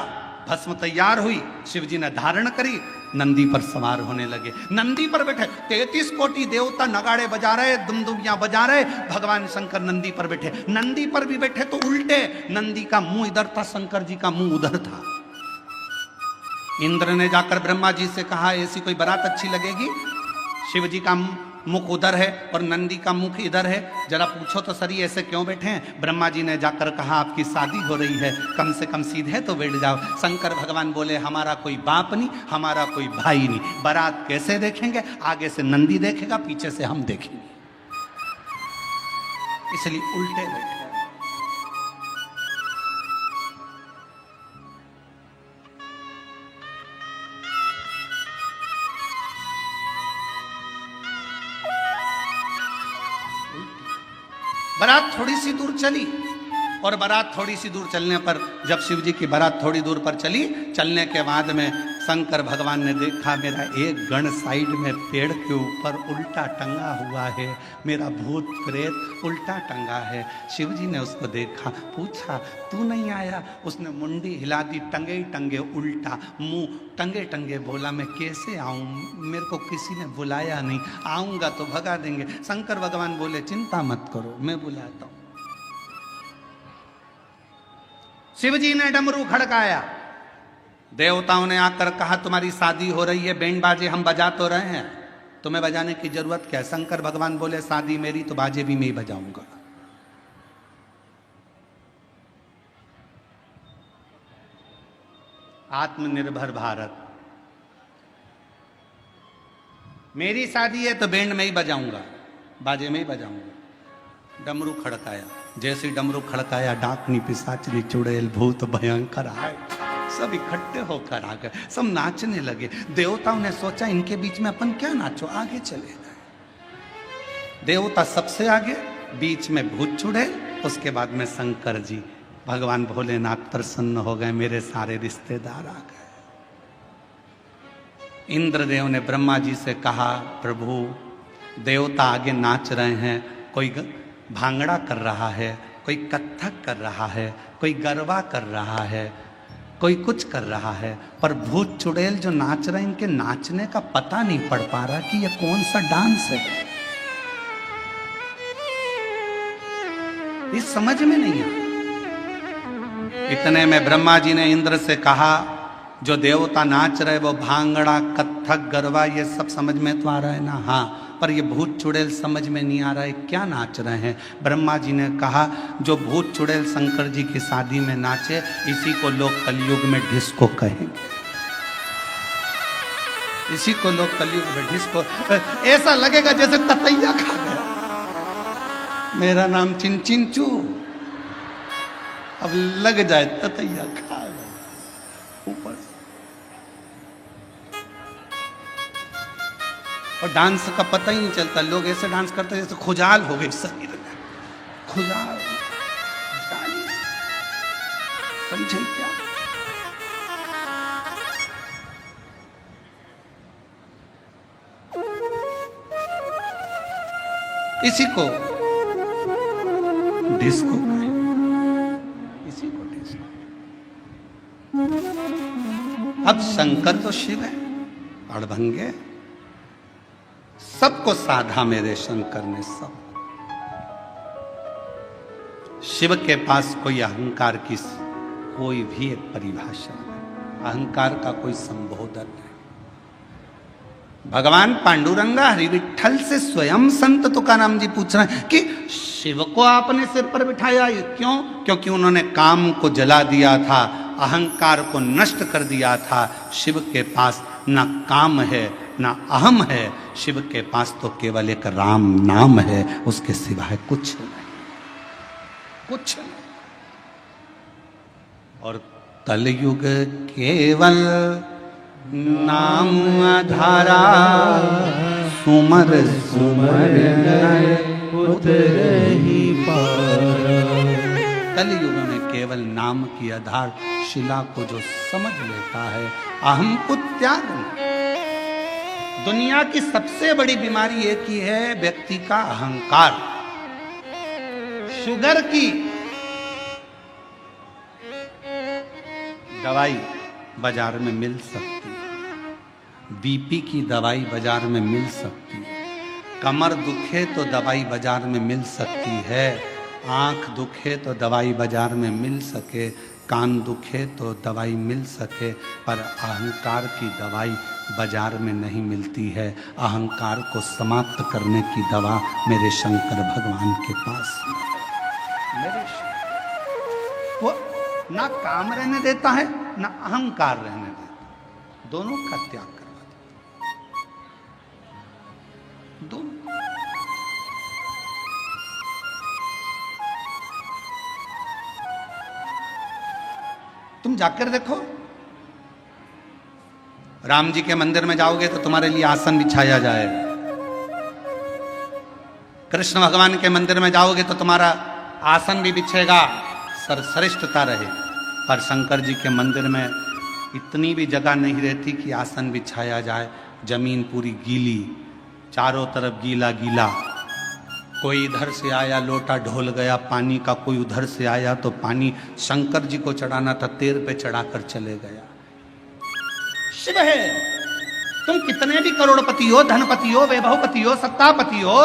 भस्म तैयार हुई, शिव जी ने धारण करी, नंदी पर सवार होने लगे। नंदी पर बैठे 33 कोटि देवता नगाड़े बजा रहे, दुमदुमियां बजा रहे, भगवान शंकर नंदी पर बैठे। नंदी पर भी बैठे तो उल्टे, नंदी का मुंह इधर था, शंकर जी का मुंह उधर था। इंद्र ने जाकर ब्रह्मा जी से कहा ऐसी कोई बारात अच्छी लगेगी। शिव जी का मुख उधर है और नंदी का मुख इधर है, जरा पूछो तो सरी ऐसे क्यों बैठे हैं? ब्रह्मा जी ने जाकर कहा आपकी शादी हो रही है, कम से कम सीधे तो बैठ जाओ। शंकर भगवान बोले हमारा कोई बाप नहीं, हमारा कोई भाई नहीं, बारात कैसे देखेंगे? आगे से नंदी देखेगा, पीछे से हम देखेंगे, इसलिए उल्टे बैठे। बारात थोड़ी सी दूर चली और बारात थोड़ी सी दूर चलने पर जब शिव जी की बारात थोड़ी दूर पर चली, चलने के बाद में शंकर भगवान ने देखा मेरा एक गण साइड में पेड़ के ऊपर उल्टा टंगा हुआ है, मेरा भूत प्रेत उल्टा टंगा है। शिव जी ने उसको देखा, पूछा तू नहीं आया? उसने मुंडी हिला दी, टंगे ही टंगे उल्टा, मुंह टंगे टंगे बोला मैं कैसे आऊं, मेरे को किसी ने बुलाया नहीं, आऊंगा तो भगा देंगे। शंकर भगवान बोले चिंता मत करो, मैं बुलाता हूं। शिव जी ने डमरू खड़काया, देवताओं ने आकर कहा तुम्हारी शादी हो रही है, बैंड बाजे हम बजा तो रहे हैं, तुम्हें बजाने की जरूरत क्या है? शंकर भगवान बोले शादी मेरी तो बाजे भी मैं ही बजाऊंगा। आत्मनिर्भर भारत, मेरी शादी है तो बैंड में ही बजाऊंगा, बाजे में ही बजाऊंगा। डमरू खड़काया, जैसे डमरू खड़काया डाकनी पिशाचनी चुड़ैल भूत भयंकर आए, सब इकट्ठे होकर आ गए, सब नाचने लगे। देवताओं ने सोचा इनके बीच में अपन क्या नाचो, आगे चले गए। देवता सबसे आगे, बीच में भूत चुड़ैल, उसके बाद में शंकर जी। भगवान भोलेनाथ प्रसन्न हो गए, मेरे सारे रिश्तेदार आ गए। इंद्रदेव ने ब्रह्मा जी से कहा प्रभु देवता आगे नाच रहे हैं, कोई भांगड़ा कर रहा है, कोई कत्थक कर रहा है, कोई गरबा कर रहा है, कोई कुछ कर रहा है, पर भूत चुड़ैल जो नाच रहे हैं इनके नाचने का पता नहीं पड़ पा रहा कि ये कौन सा डांस है, ये समझ में नहीं आ। इतने में ब्रह्मा जी ने इंद्र से कहा जो देवता नाच रहे वो भांगड़ा कत्थक गरबा ये सब समझ में तो आ रहा है ना? हाँ, पर ये भूत चुड़ैल समझ में नहीं आ रहा है, क्या नाच रहे हैं? ब्रह्मा जी ने कहा जो भूत चुड़ैल शंकर जी की शादी में नाचे इसी को लोग कलयुग में डिस्को कहेंगे, इसी को लोग कलयुग में डिस्को। ऐसा लगेगा जैसे ततैया खा गया, मेरा नाम चिंचिंचू, अब लग जाए ततैया खा गया ऊपर। और डांस का पता ही नहीं चलता, लोग ऐसे डांस करते जैसे खुजाल हो गई शरीर में, खुजाल, समझे क्या? इसी को डिस्को कहें, इसी को डिस्को। अब शंकर तो शिव है, अड़भंगे, सबको साधा मेरे शंकर ने, सब। शिव के पास कोई अहंकार की कोई भी एक परिभाषा नहीं, अहंकार का कोई संबोधन नहीं। भगवान पांडुरंगा हरि विठल से स्वयं संत तुकाराम जी पूछ रहे हैं कि शिव को आपने सिर पर बिठाया, क्यों? क्योंकि उन्होंने काम को जला दिया था, अहंकार को नष्ट कर दिया था। शिव के पास ना काम है ना अहम है, शिव के पास तो केवल एक राम नाम है, उसके सिवाय कुछ नहीं, कुछ नहीं। और कलयुग केवल नाम आधारा, सुमर सुमर उतरहि पारा। कलयुग में केवल नाम की आधार शिला को जो समझ लेता है, अहम को त्याग नहीं। दुनिया की सबसे बड़ी बीमारी एक ही है, व्यक्ति का अहंकार। शुगर की दवाई बाजार में मिल सकती है, बीपी की दवाई बाजार में मिल सकती है, कमर दुखे तो दवाई बाजार में मिल सकती है, आंख दुखे तो दवाई बाजार में मिल सके, कान दुखे तो दवाई मिल सके, पर अहंकार की दवाई बाजार में नहीं मिलती है। अहंकार को समाप्त करने की दवा मेरे शंकर भगवान के पास है। मेरे वो ना काम रहने देता है ना अहंकार रहने देता, दोनों का त्याग करवा देता, दोनों। तुम जाकर देखो, राम जी के मंदिर में जाओगे तो तुम्हारे लिए आसन बिछाया जाएगा। कृष्ण भगवान के मंदिर में जाओगे तो तुम्हारा आसन भी बिछेगा, सर्वश्रेष्ठता रहे। पर शंकर जी के मंदिर में इतनी भी जगह नहीं रहती कि आसन बिछाया जाए। जमीन पूरी गीली, चारों तरफ गीला गीला। कोई इधर से आया लोटा ढोल गया पानी का, कोई उधर से आया तो पानी शंकर जी को चढ़ाना था, तेर पे चढ़ाकर चले गया। शिव है। तुम कितने भी करोड़पति हो, धनपति हो, वैभवपति हो, सत्तापति हो,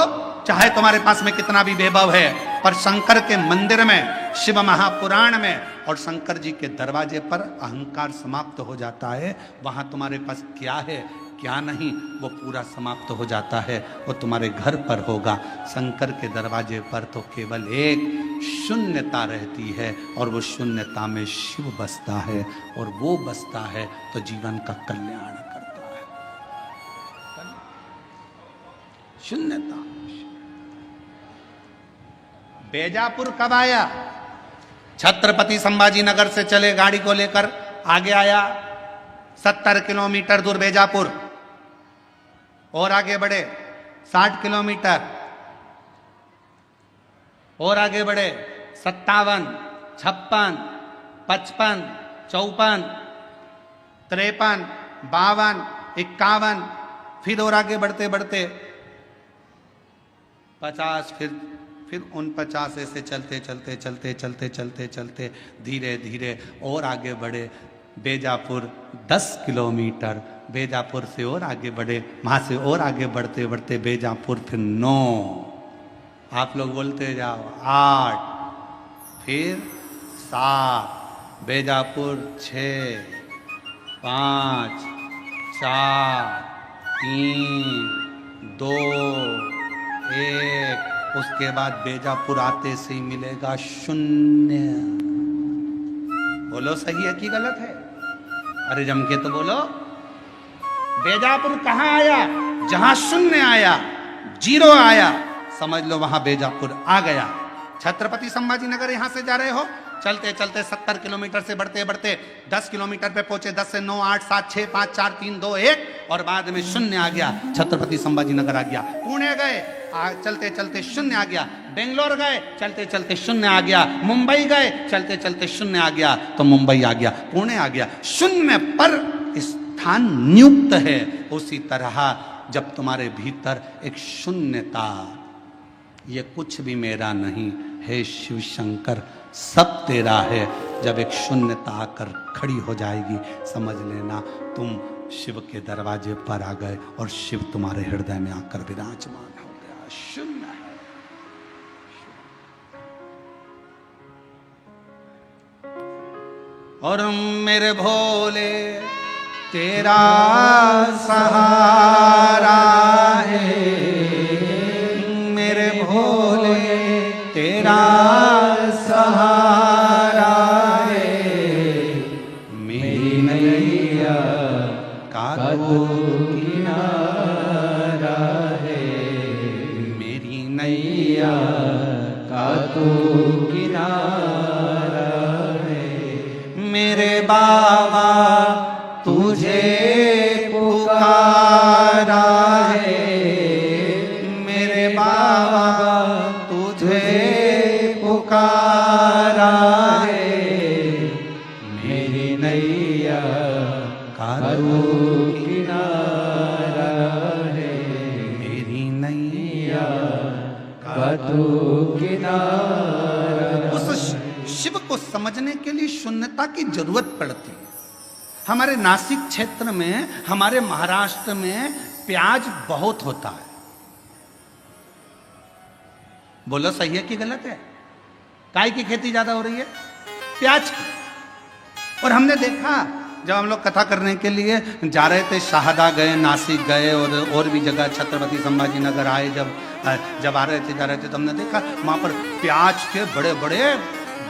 चाहे तुम्हारे पास में कितना भी वैभव है, पर शंकर के मंदिर में, शिव महापुराण में और शंकर जी के दरवाजे पर अहंकार समाप्त हो जाता है। वहां तुम्हारे पास क्या है क्या नहीं वो पूरा समाप्त हो जाता है। वो तुम्हारे घर पर होगा, शंकर के दरवाजे पर तो केवल एक शून्यता रहती है और वो शून्यता में शिव बसता है, और वो बसता है तो जीवन का कल्याण करता है। शून्यता। बेजापुर कब आया? छत्रपति संभाजी नगर से चले गाड़ी को लेकर, आगे आया 70 किलोमीटर दूर बेजापुर, और आगे बढ़े 60 किलोमीटर, और आगे बढ़े 57, 56, 55, 54, 53, 52, 51, फिर और आगे बढ़ते बढ़ते 50, फिर 49, ऐसे चलते चलते चलते चलते चलते चलते धीरे धीरे और आगे बढ़े। बेजापुर 10 किलोमीटर, बेजापुर से और आगे बढ़े, वहां से और आगे बढ़ते बढ़ते बेजापुर फिर 9, आप लोग बोलते जाओ 8, फिर 7, बेजापुर 6, 5, 4, 3, 2, 1। उसके बाद बेजापुर आते से ही मिलेगा शून्य। बोलो सही है कि गलत है? अरे जम के तो बोलो। बेजापुर कहां आया? जहां शून्य आया, जीरो आया, समझ लो वहां बेजापुर आ गया। छत्रपति संभाजी नगर यहां से जा रहे हो, चलते चलते 70 किलोमीटर से बढ़ते बढ़ते 10 किलोमीटर पे पहुंचे। 10 से 9, 8, 7, 6, 5, 4, 3, 2, 1 और बाद में शून्य आ गया। छत्रपति संभाजी नगर आ गया। पुणे गए, चलते चलते शून्य आ गया। बेंगलोर गए, चलते चलते शून्य आ गया। मुंबई गए, चलते चलते शून्य आ गया, तो मुंबई आ गया, पुणे आ गया। शून्य पर स्थान नियुक्त है। उसी तरह जब तुम्हारे भीतर एक शून्यता, ये कुछ भी मेरा नहीं है शिव शंकर, सब तेरा है, जब एक शून्यता आकर खड़ी हो जाएगी, समझ लेना तुम शिव के दरवाजे पर आ गए और शिव तुम्हारे हृदय में आकर विराजमान हो गया। शून्य है। और मेरे भोले तेरा सहारा है, मेरे भोले तेरा सहारा है, मेरी नैया का तो किनारा है, मेरी नैया का तो किनारा है। मेरे बाबा तुझे पुकारा है, मेरे बाबा तुझे पुकारा है, मेरी नैया का तो किनारा है, मेरी नैया का तो किनारा। उस शिव को समझने के लिए शून्यता की जरूरत पड़ती है। हमारे नासिक क्षेत्र में, हमारे महाराष्ट्र में प्याज बहुत होता है। बोलो सही है कि गलत है? काय की खेती ज्यादा हो रही है? प्याज की। और हमने देखा जब हम लोग कथा करने के लिए जा रहे थे, शाहदा गए, नासिक गए और भी जगह, छत्रपति संभाजी नगर आए, जब आ रहे थे जा रहे थे तो हमने देखा वहाँ पर प्याज के बड़े बड़े,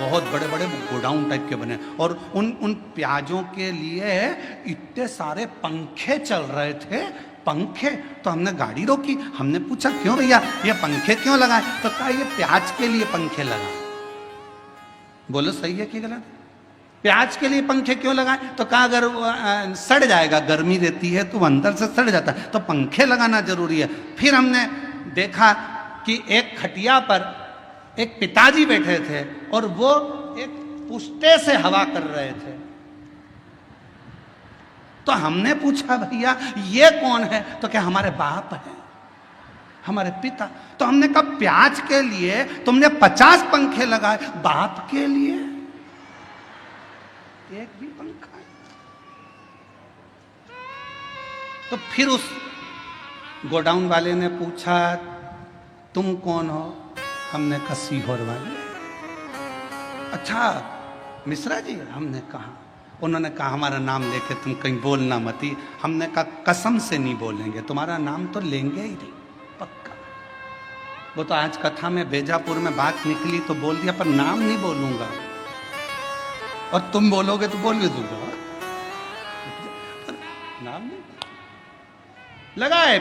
बहुत बड़े बड़े गोडाउन टाइप के बने, और उन प्याजों के लिए इतने सारे पंखे चल रहे थे, पंखे। तो हमने गाड़ी रोकी, हमने पूछा क्यों भैया ये पंखे क्यों लगाए? तो कहा ये प्याज के लिए पंखे लगाए। बोलो सही है कि गलत? प्याज के लिए पंखे क्यों लगाए? तो कहा अगर सड़ जाएगा, गर्मी रहती है तो अंदर से सड़ जाता है, तो पंखे लगाना जरूरी है। फिर हमने देखा कि एक खटिया पर एक पिताजी बैठे थे और वो एक पुष्टे से हवा कर रहे थे। तो हमने पूछा भैया ये कौन है? तो क्या हमारे बाप है, हमारे पिता। तो हमने कहा प्याज के लिए तुमने 50 पंखे लगाए, बाप के लिए एक भी पंखा। तो फिर उस गोडाउन वाले ने पूछा तुम कौन हो? हमने कहा सीहोर वाले। अच्छा मिश्रा जी? हमने कहा। उन्होंने कहा हमारा नाम लेके तुम कहीं बोलना मती। हमने कहा कसम से नहीं बोलेंगे, तुम्हारा नाम तो लेंगे ही नहीं, पक्का। वो तो आज कथा में बेजापुर में बात निकली तो बोल दिया, पर नाम नहीं बोलूंगा, और तुम बोलोगे तो बोल भी दूंगा, नाम नहीं। लगाए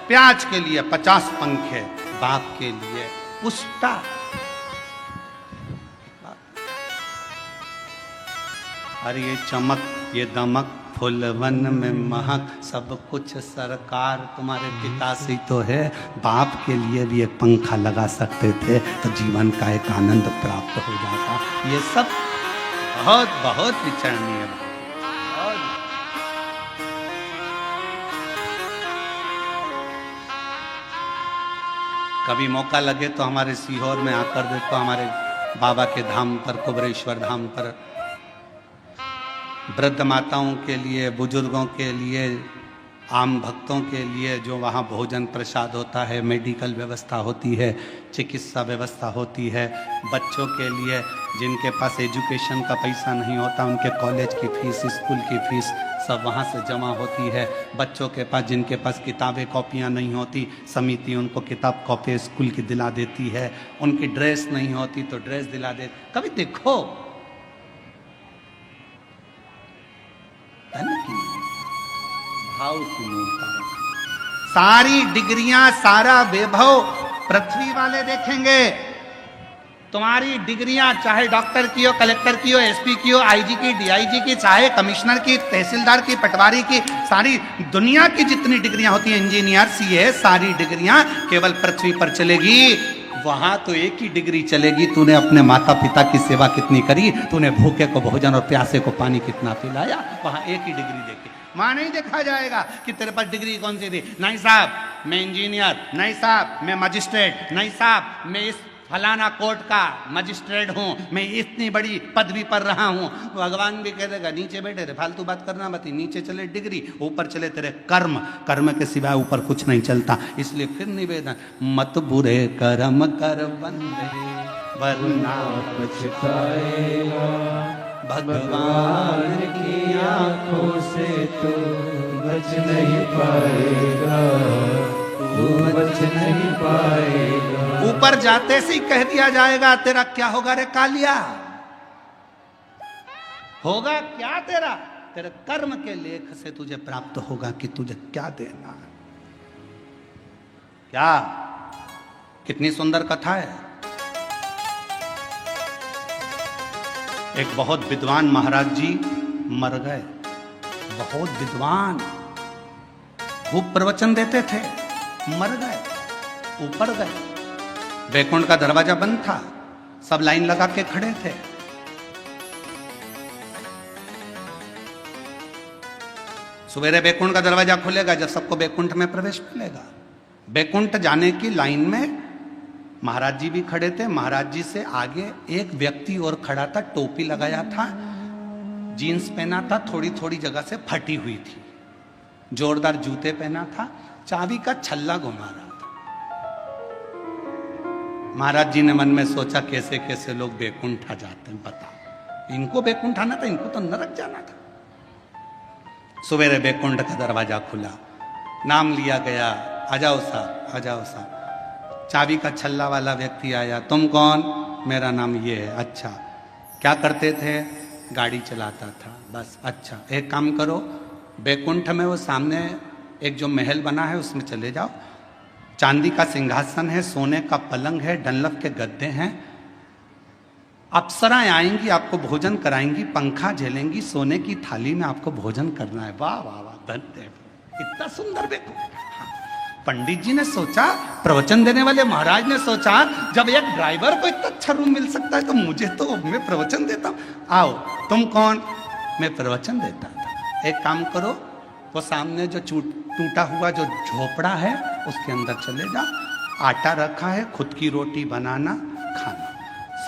प्याज के लिए 50 पंखे, बाप के लिए पुष्टा। अरे ये चमक, ये दमक, फूलवन में महक, सब कुछ सरकार तुम्हारे पिता से तो है। बाप के लिए भी एक पंखा लगा सकते थे तो जीवन का एक आनंद प्राप्त हो जाता। ये सब बहुत बहुत विचारणीय है। कभी मौका लगे तो हमारे सीहोर में आकर देखो, हमारे बाबा के धाम पर, कुबरेश्वर धाम पर, वृद्ध माताओं के लिए, बुजुर्गों के लिए, आम भक्तों के लिए जो वहाँ भोजन प्रसाद होता है, मेडिकल व्यवस्था होती है, चिकित्सा व्यवस्था होती है। बच्चों के लिए जिनके पास एजुकेशन का पैसा नहीं होता, उनके कॉलेज की फीस, स्कूल की फीस सब वहाँ से जमा होती है। बच्चों के पास जिनके पास किताबें कॉपियाँ नहीं होती, समिति उनको किताब कॉपी स्कूल की दिला देती है। उनकी ड्रेस नहीं होती तो ड्रेस दिला दे। कभी देखो भाव की मूर्ता, सारी डिग्रियां, सारा वैभव पृथ्वी वाले देखेंगे। तुम्हारी डिग्रियां चाहे डॉक्टर की हो, कलेक्टर की हो, एसपी की हो, आईजी की, डीआईजी की, चाहे कमिश्नर की, तहसीलदार की, पटवारी की, सारी दुनिया की जितनी डिग्रियां होती हैं, इंजीनियर, सीए, सारी डिग्रियां केवल पृथ्वी पर चलेगी। वहां तो एक ही डिग्री चलेगी, तूने अपने माता पिता की सेवा कितनी करी, तूने भूखे को भोजन और प्यासे को पानी कितना पिलाया। वहां एक ही डिग्री देखी, वहां नहीं देखा जाएगा कि तेरे पास डिग्री कौन सी थी। नहीं साहब मैं इंजीनियर, नहीं साहब मैं मजिस्ट्रेट, नहीं साहब मैं इस फलाना कोर्ट का मजिस्ट्रेट हूँ, मैं इतनी बड़ी पदवी पर रहा हूँ। भगवान भी कह देगा नीचे बैठे रे, फालतू बात करना मत, नीचे चले डिग्री, ऊपर चले तेरे कर्म, कर्म के सिवाय ऊपर कुछ नहीं चलता। इसलिए फिर निवेदन, मत बुरे कर्म कर बंदे वरना पछताएगा, भगवान की आंखों से तू बच नहीं पाएगा, तू बच नहीं पाएगा। ऊपर जाते से ही कह दिया जाएगा तेरा क्या होगा रे कालिया, होगा क्या तेरा, तेरे कर्म के लेख से तुझे प्राप्त होगा कि तुझे क्या देना। क्या कितनी सुंदर कथा है। एक बहुत विद्वान महाराज जी मर गए, बहुत विद्वान, खूब प्रवचन देते थे, मर गए, ऊपर गए। वैकुंठ का दरवाजा बंद था, सब लाइन लगा के खड़े थे। सवेरे वैकुंठ का दरवाजा खुलेगा जब सबको वैकुंठ में प्रवेश मिलेगा। वैकुंठ जाने की लाइन में महाराज जी भी खड़े थे। महाराज जी से आगे एक व्यक्ति और खड़ा था, टोपी लगाया था, जीन्स पहना था, थोड़ी थोड़ी जगह से फटी हुई थी, जोरदार जूते पहना था, चाबी का छल्ला घुमा रहा था। महाराज जी ने मन में सोचा कैसे कैसे लोग बैकुंठ आ जाते हैं, बता, इनको बैकुंठ आना था, इनको तो नरक जाना था। सवेरे बैकुंठ का दरवाजा खुला, नाम लिया गया, आ जाओ साहब, आ जाओ साहब। चाबी का छल्ला वाला व्यक्ति आया, तुम कौन? मेरा नाम ये है। अच्छा, क्या करते थे? गाड़ी चलाता था, बस। अच्छा, एक काम करो, बैकुंठ में वो सामने एक जो महल बना है उसमें चले जाओ, चांदी का सिंहासन है, सोने का पलंग है, डनलप के गद्दे हैं, अप्सराएं आएंगी, आपको भोजन कराएंगी, पंखा झेलेंगी, सोने की थाली में आपको भोजन करना है। वाह वाह वाह, धन्य, इतना सुंदर बैकुंठ। हाँ। पंडित जी ने सोचा, प्रवचन देने वाले महाराज ने सोचा, जब एक ड्राइवर को इतना अच्छा रूम मिल सकता है तो मुझे तो, मैं प्रवचन देता हूं। आओ, तुम कौन? मैं प्रवचन देता था। एक काम करो, वो सामने जो टूटा हुआ जो झोपड़ा है उसके अंदर चले जा, आटा रखा है, खुद की रोटी बनाना, खाना,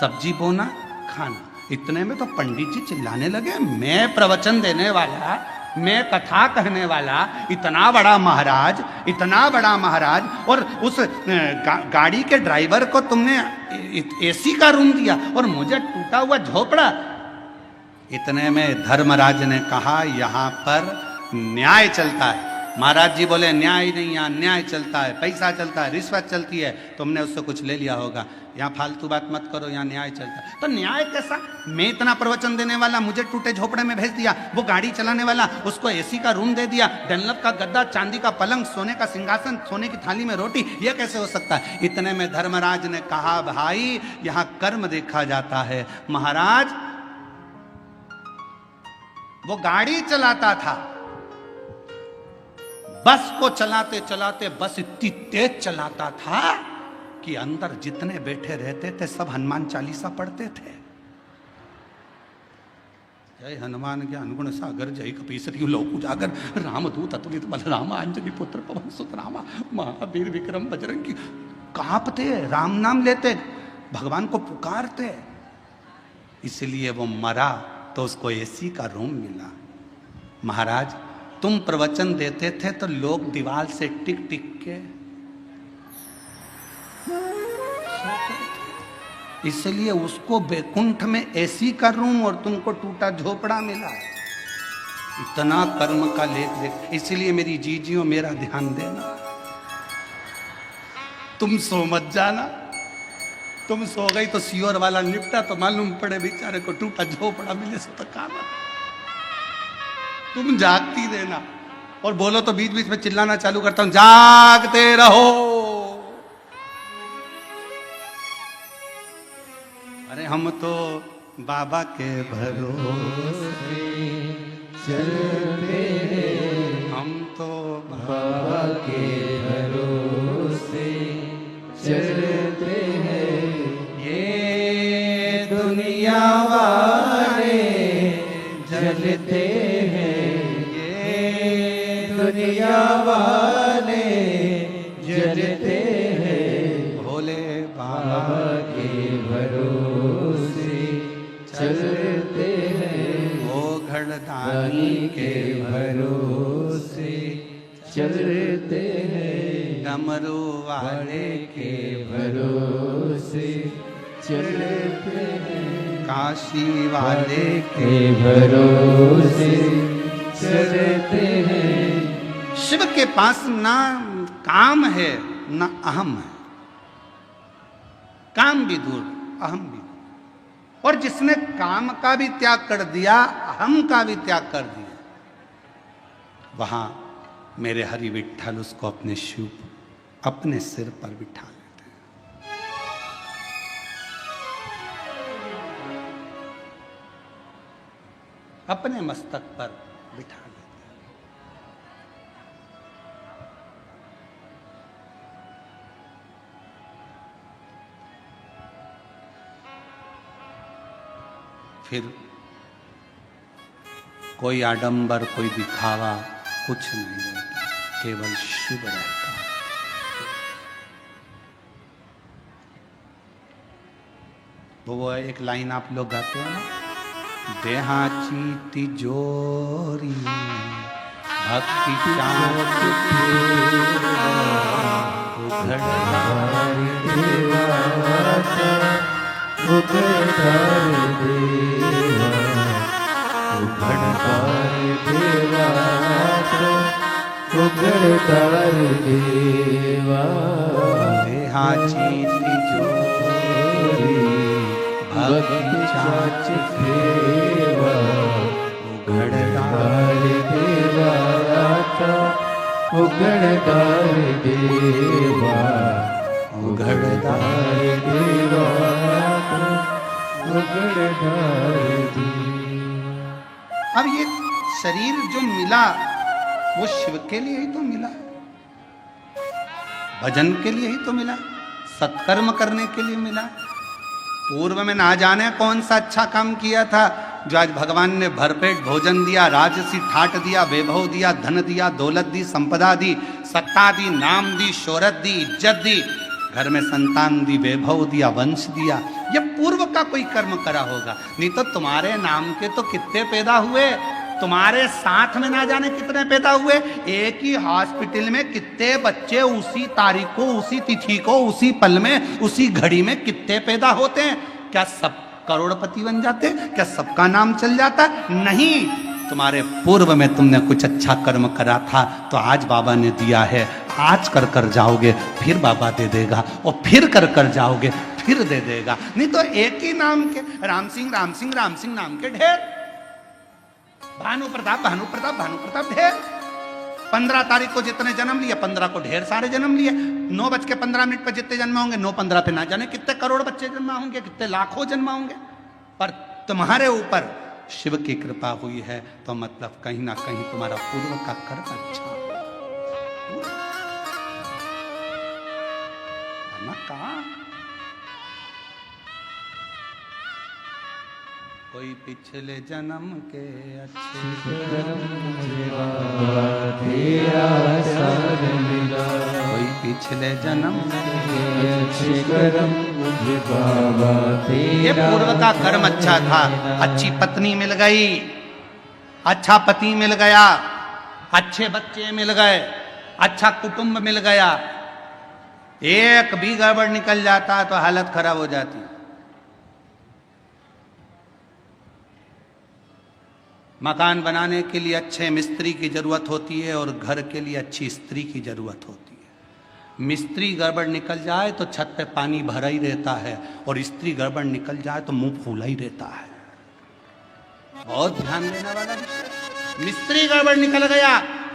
सब्जी बोना, खाना। इतने में तो पंडित जी चिल्लाने लगे, मैं प्रवचन देने वाला, मैं कथा कहने वाला, इतना बड़ा महाराज, इतना बड़ा महाराज, और उस गाड़ी के ड्राइवर को तुमने एसी का रूम दिया और मुझे टूटा हुआ झोपड़ा। इतने में धर्मराज ने कहा, यहां पर न्याय चलता है। महाराज जी बोले, न्याय नहीं, यहाँ न्याय चलता है, पैसा चलता है, रिश्वत चलती है, तुमने उससे कुछ ले लिया होगा, यहाँ फालतू बात मत करो, यहाँ न्याय चलता है। तो न्याय कैसा? मैं इतना प्रवचन देने वाला, मुझे टूटे झोपड़े में भेज दिया, वो गाड़ी चलाने वाला, उसको एसी का रूम दे दिया, डनलप का गद्दा, चांदी का पलंग, सोने का सिंहासन, सोने की थाली में रोटी, ये कैसे हो सकता है? इतने में धर्मराज ने कहा, भाई यहाँ कर्म देखा जाता है। महाराज वो गाड़ी चलाता था, बस को चलाते चलाते बस इतनी तेज चलाता था कि अंदर जितने बैठे रहते थे सब हनुमान चालीसा पढ़ते थे। जय हनुमान ज्ञान गुण सागर, जय कपीसति लोक उजागर, रामदूत अतुलित बल रामा, अंजनी पुत्र पवन सुत रामा, महावीर विक्रम बजरंगी। कांपते, राम नाम लेते, भगवान को पुकारते। इसलिए वो मरा तो उसको एसी का रूम मिला। महाराज तुम प्रवचन देते थे तो लोग दीवार से टिक टिक के, इसलिए उसको बैकुंठ में एसी का रूम और तुमको टूटा झोपड़ा मिला। इतना कर्म का लेख देख। इसलिए मेरी जीजियों, मेरा ध्यान देना, तुम सो मत जाना। तुम सो गई तो सियोर वाला निपटा तो मालूम पड़े बेचारे को टूटा झोपड़ा मिले सो तो काम। तुम जागती रहना, और बोलो तो बीच बीच में चिल्लाना चालू करता हूं, जागते रहो। अरे हम तो बाबा के भरोसे चलते हैं, हम तो बाबा के भरोसे चलते हैं। ये दुनिया वाले जलते हैं, ये दुनिया वाले जलते हैं। भोले बाबा के भरोसे चलते हैं, ओ घड़दानी के भरोसे चलते हैं। डमरू वाले के भरोसे चलते हैं, काशी वाले के भरोसे चलते हैं। शिव के पास ना काम है ना अहम है। काम भी दूर, अहम भी दूर। और जिसने काम का भी त्याग कर दिया, अहम का भी त्याग कर दिया, वहां मेरे हरि विठ्ठल उसको अपने शिव अपने सिर पर बिठा लेते हैं। अपने मस्तक पर बिठा लेते हैं। फिर कोई आडंबर, कोई दिखावा कुछ नहीं रहता, केवल शिव रहता है। वो एक लाइन आप लोग गाते हो ना, देहाची तिजोरी भक्ति चाची उघड़दार देवा उघड़दार देवा देहाची तिजोरी भक्ति चाच देवा उघड़दार देवा आता उघड़दार देवा उघड़दार देवा आता उघड़दार देवा। अब ये शरीर जो मिला वो शिव के लिए ही तो मिला, भजन के लिए ही तो मिला, सत्कर्म करने के लिए मिला। पूर्व में ना जाने कौन सा अच्छा काम किया था जो आज भगवान ने भरपेट भोजन दिया, राजसी ठाट दिया, वैभव दिया, धन दिया, दौलत दी, संपदा दी, सत्ता दी, नाम दी, शोहरत दी, इज्जत दी, घर में संतान दी, वैभव दिया, वंश दिया। ये पूर्व का कोई कर्म करा होगा, नहीं तो तुम्हारे नाम के तो कितने पैदा हुए, तुम्हारे साथ में ना जाने कितने पैदा हुए। एक ही हॉस्पिटल में कितने बच्चे उसी तारीख को, उसी तिथि को, उसी पल में, उसी घड़ी में कितने पैदा होते हैं। क्या सब करोड़पति बन जाते? क्या सबका नाम चल जाता? नहीं, तुम्हारे पूर्व में तुमने कुछ अच्छा कर्म करा था तो आज बाबा ने दिया है, आज कर कर जाओगे फिर बाबा दे देगा, और फिर कर कर जाओगे फिर दे देगा। नहीं तो एक ही नाम के राम सिंह राम सिंह राम सिंह नाम के ढेर, भानु प्रताप भानु प्रताप भानु प्रताप ढेर। 15 तारीख को जितने जन्म लिए 15 को ढेर सारे जन्म लिए। 9:15 पर जितने जन्म होंगे 9:15 पे ना जाने कितने करोड़ बच्चे जन्म होंगे, कितने लाखों जन्म होंगे। पर तुम्हारे ऊपर शिव की कृपा हुई है तो मतलब कहीं ना कहीं तुम्हारा पूर्व का कर्म अच्छा कहा। कोई पिछले जन्म के अच्छे कोई पिछले जन्म के अच्छे कर्म मुझे बाबा तेरा। ये पूर्व का कर्म अच्छा था, अच्छी पत्नी मिल गई, अच्छा पति मिल गया, अच्छे बच्चे मिल गए, अच्छा कुटुंब मिल गया। एक भी गड़बड़ निकल जाता तो हालत खराब हो जाती। मकान बनाने के लिए अच्छे मिस्त्री की जरूरत होती है और घर के लिए अच्छी स्त्री की जरूरत होती है। मिस्त्री गड़बड़ निकल जाए तो छत पे पानी भरा ही रहता है और स्त्री गड़बड़ निकल जाए तो मुंह फूला ही रहता है। बहुत ध्यान देने वाला विषय। मिस्त्री गड़बड़ निकल गया,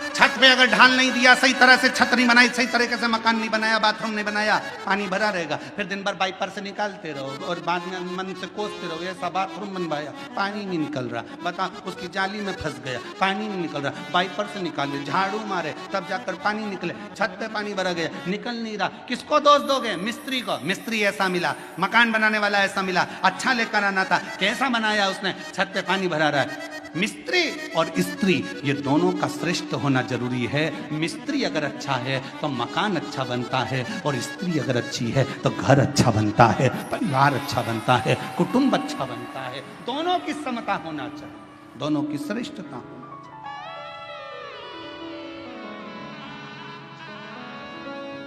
छत पे अगर ढाल नहीं दिया, सही तरह से छत नहीं बनाई, सही तरीके से मकान नहीं बनाया, बाथरूम नहीं बनाया, पानी भरा रहेगा। फिर दिन भर वाइपर से निकालते रहो और बाद में मन से कोसते रहो, ऐसा बाथरूम बनवाया पानी नहीं निकल रहा, बता उसकी जाली में फंस गया, पानी नहीं निकल रहा, वाइपर से निकाले, झाड़ू मारे तब जाकर पानी निकले, छत पे पानी भरा गया, निकल नहीं रहा। किसको दोष दोगे? मिस्त्री को। मिस्त्री ऐसा मिला, मकान बनाने वाला ऐसा मिला, अच्छा लेकर आना था, कैसा बनाया उसने, छत पे पानी भरा रहा है। मिस्त्री और स्त्री ये दोनों का श्रेष्ठ होना जरूरी है। मिस्त्री अगर अच्छा है तो मकान अच्छा बनता है और स्त्री अगर अच्छी है तो घर अच्छा बनता है, परिवार अच्छा बनता है, कुटुंब अच्छा बनता है। दोनों की समता होना चाहिए, दोनों की श्रेष्ठता होना चाहिए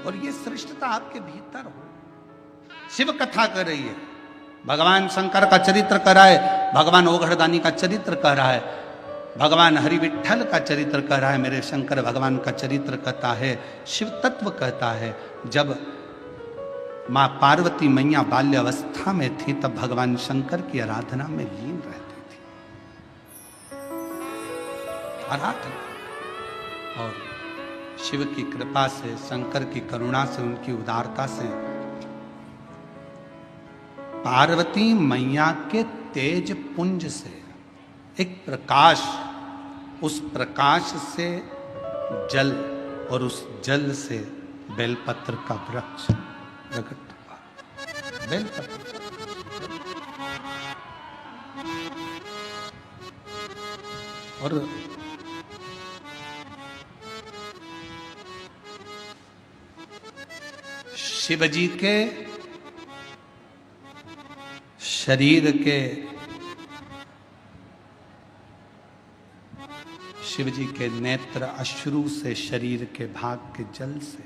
और ये श्रेष्ठता आपके भीतर हो। शिव कथा कर रही है, भगवान शंकर का चरित्र कर रहा है, भगवान ओघड़दानी का चरित्र कर रहा है, भगवान हरि विठ्ठल का चरित्र कर रहा है, मेरे शंकर भगवान का चरित्र कहता है, शिव तत्व कहता है। जब माँ पार्वती मैया बाल्य अवस्था में थी तब भगवान शंकर की आराधना में लीन रहती थी, आराधना। और शिव की कृपा से, शंकर की करुणा से, उनकी उदारता से पार्वती मैया के तेज पुंज से एक प्रकाश, उस प्रकाश से जल और उस जल से बेलपत्र का वृक्ष प्रकट हुआ। बेलपत्र और शिवजी के शरीर के, शिवजी के नेत्र अश्रु से, शरीर के भाग के जल से,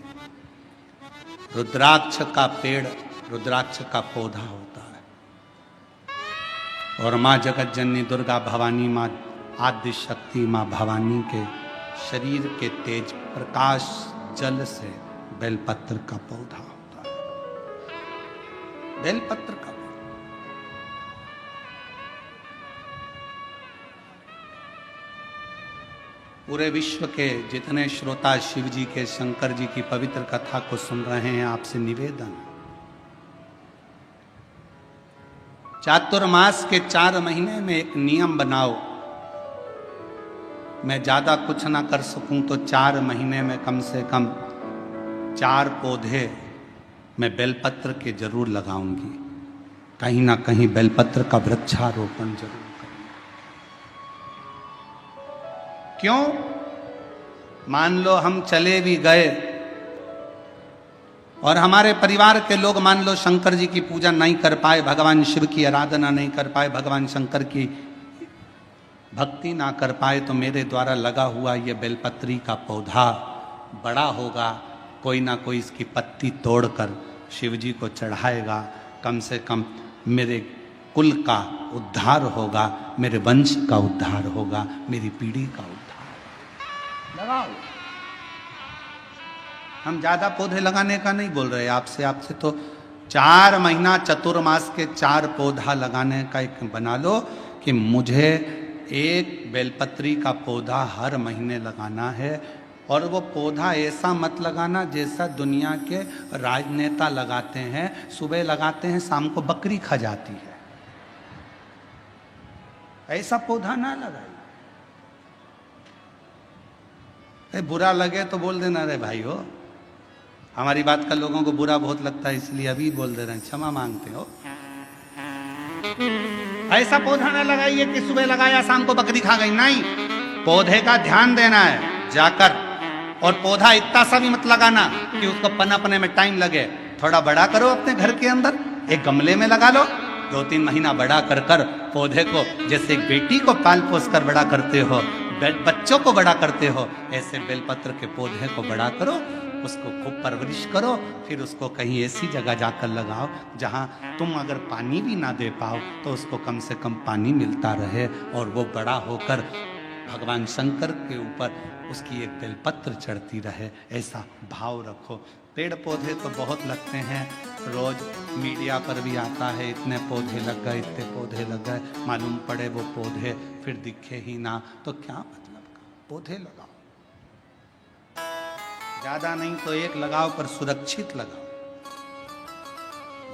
रुद्राक्ष का पेड़, रुद्राक्ष का पौधा होता है। और माँ जगत जननी दुर्गा भवानी, माँ आदि शक्ति, माँ भवानी के शरीर के तेज प्रकाश जल से बेलपत्र का पौधा होता है। बेलपत्र का पूरे विश्व के जितने श्रोता शिव जी के, शंकर जी की पवित्र कथा को सुन रहे हैं, आपसे निवेदन, चातुर्मास के 4 महीने में एक नियम बनाओ। मैं ज्यादा कुछ ना कर सकूं तो 4 महीने में कम से कम 4 पौधे मैं बेलपत्र के जरूर लगाऊंगी। कहीं ना कहीं बेलपत्र का वृक्षारोपण जरूर करूंगी। क्यों? मान लो हम चले भी गए और हमारे परिवार के लोग मान लो शंकर जी की पूजा नहीं कर पाए, भगवान शिव की आराधना नहीं कर पाए, भगवान शंकर की भक्ति ना कर पाए, तो मेरे द्वारा लगा हुआ ये बेलपत्री का पौधा बड़ा होगा। कोई ना कोई इसकी पत्ती तोड़कर शिव जी को चढ़ाएगा। कम से कम मेरे कुल का उद्धार होगा, मेरे वंश का उद्धार होगा, मेरी पीढ़ी का उद्धार। लगाओ। हम ज्यादा पौधे लगाने का नहीं बोल रहे आपसे तो 4 महीना चतुर्मास के 4 पौधा लगाने का एक बना लो कि मुझे एक बेलपत्री का पौधा हर महीने लगाना है। और वो पौधा ऐसा मत लगाना जैसा दुनिया के राजनेता लगाते हैं, सुबह लगाते हैं शाम को बकरी खा जाती है। ऐसा पौधा ना लगाइए। बुरा लगे तो बोल देना, रे भाई हो, हमारी बात का लोगों को बुरा बहुत लगता है इसलिए अभी बोल दे रहे हैं, क्षमा मांगते हो। ऐसा पौधा ना लगाइए कि सुबह लगाया शाम को बकरी खा गई। नहीं, पौधे का ध्यान देना है जाकर। और पौधा इतना सा भी मत लगाना कि उसको पनपने में टाइम लगे। थोड़ा बड़ा करो अपने घर के अंदर, एक गमले में लगा लो। 2-3 महीना बड़ा कर कर पौधे को, जैसे एक बेटी को पाल पोस कर बड़ा करते हो, बच्चों को बड़ा करते हो, ऐसे बेलपत्र के पौधे को बड़ा करो, उसको खूब परवरिश करो। फिर उसको कहीं ऐसी जगह जाकर लगाओ जहां तुम अगर पानी भी ना दे पाओ तो उसको कम से कम पानी मिलता रहे और वो बड़ा होकर भगवान शंकर के ऊपर उसकी एक बेलपत्र चढ़ती रहे। ऐसा भाव रखो। पेड़ पौधे तो बहुत लगते हैं, रोज मीडिया पर भी आता है, इतने पौधे लग गए, इतने पौधे लग गए। मालूम पड़े वो पौधे फिर दिखे ही ना तो क्या मतलब का। पौधे लगाओ, ज्यादा नहीं तो एक लगाओ, पर सुरक्षित लगाओ।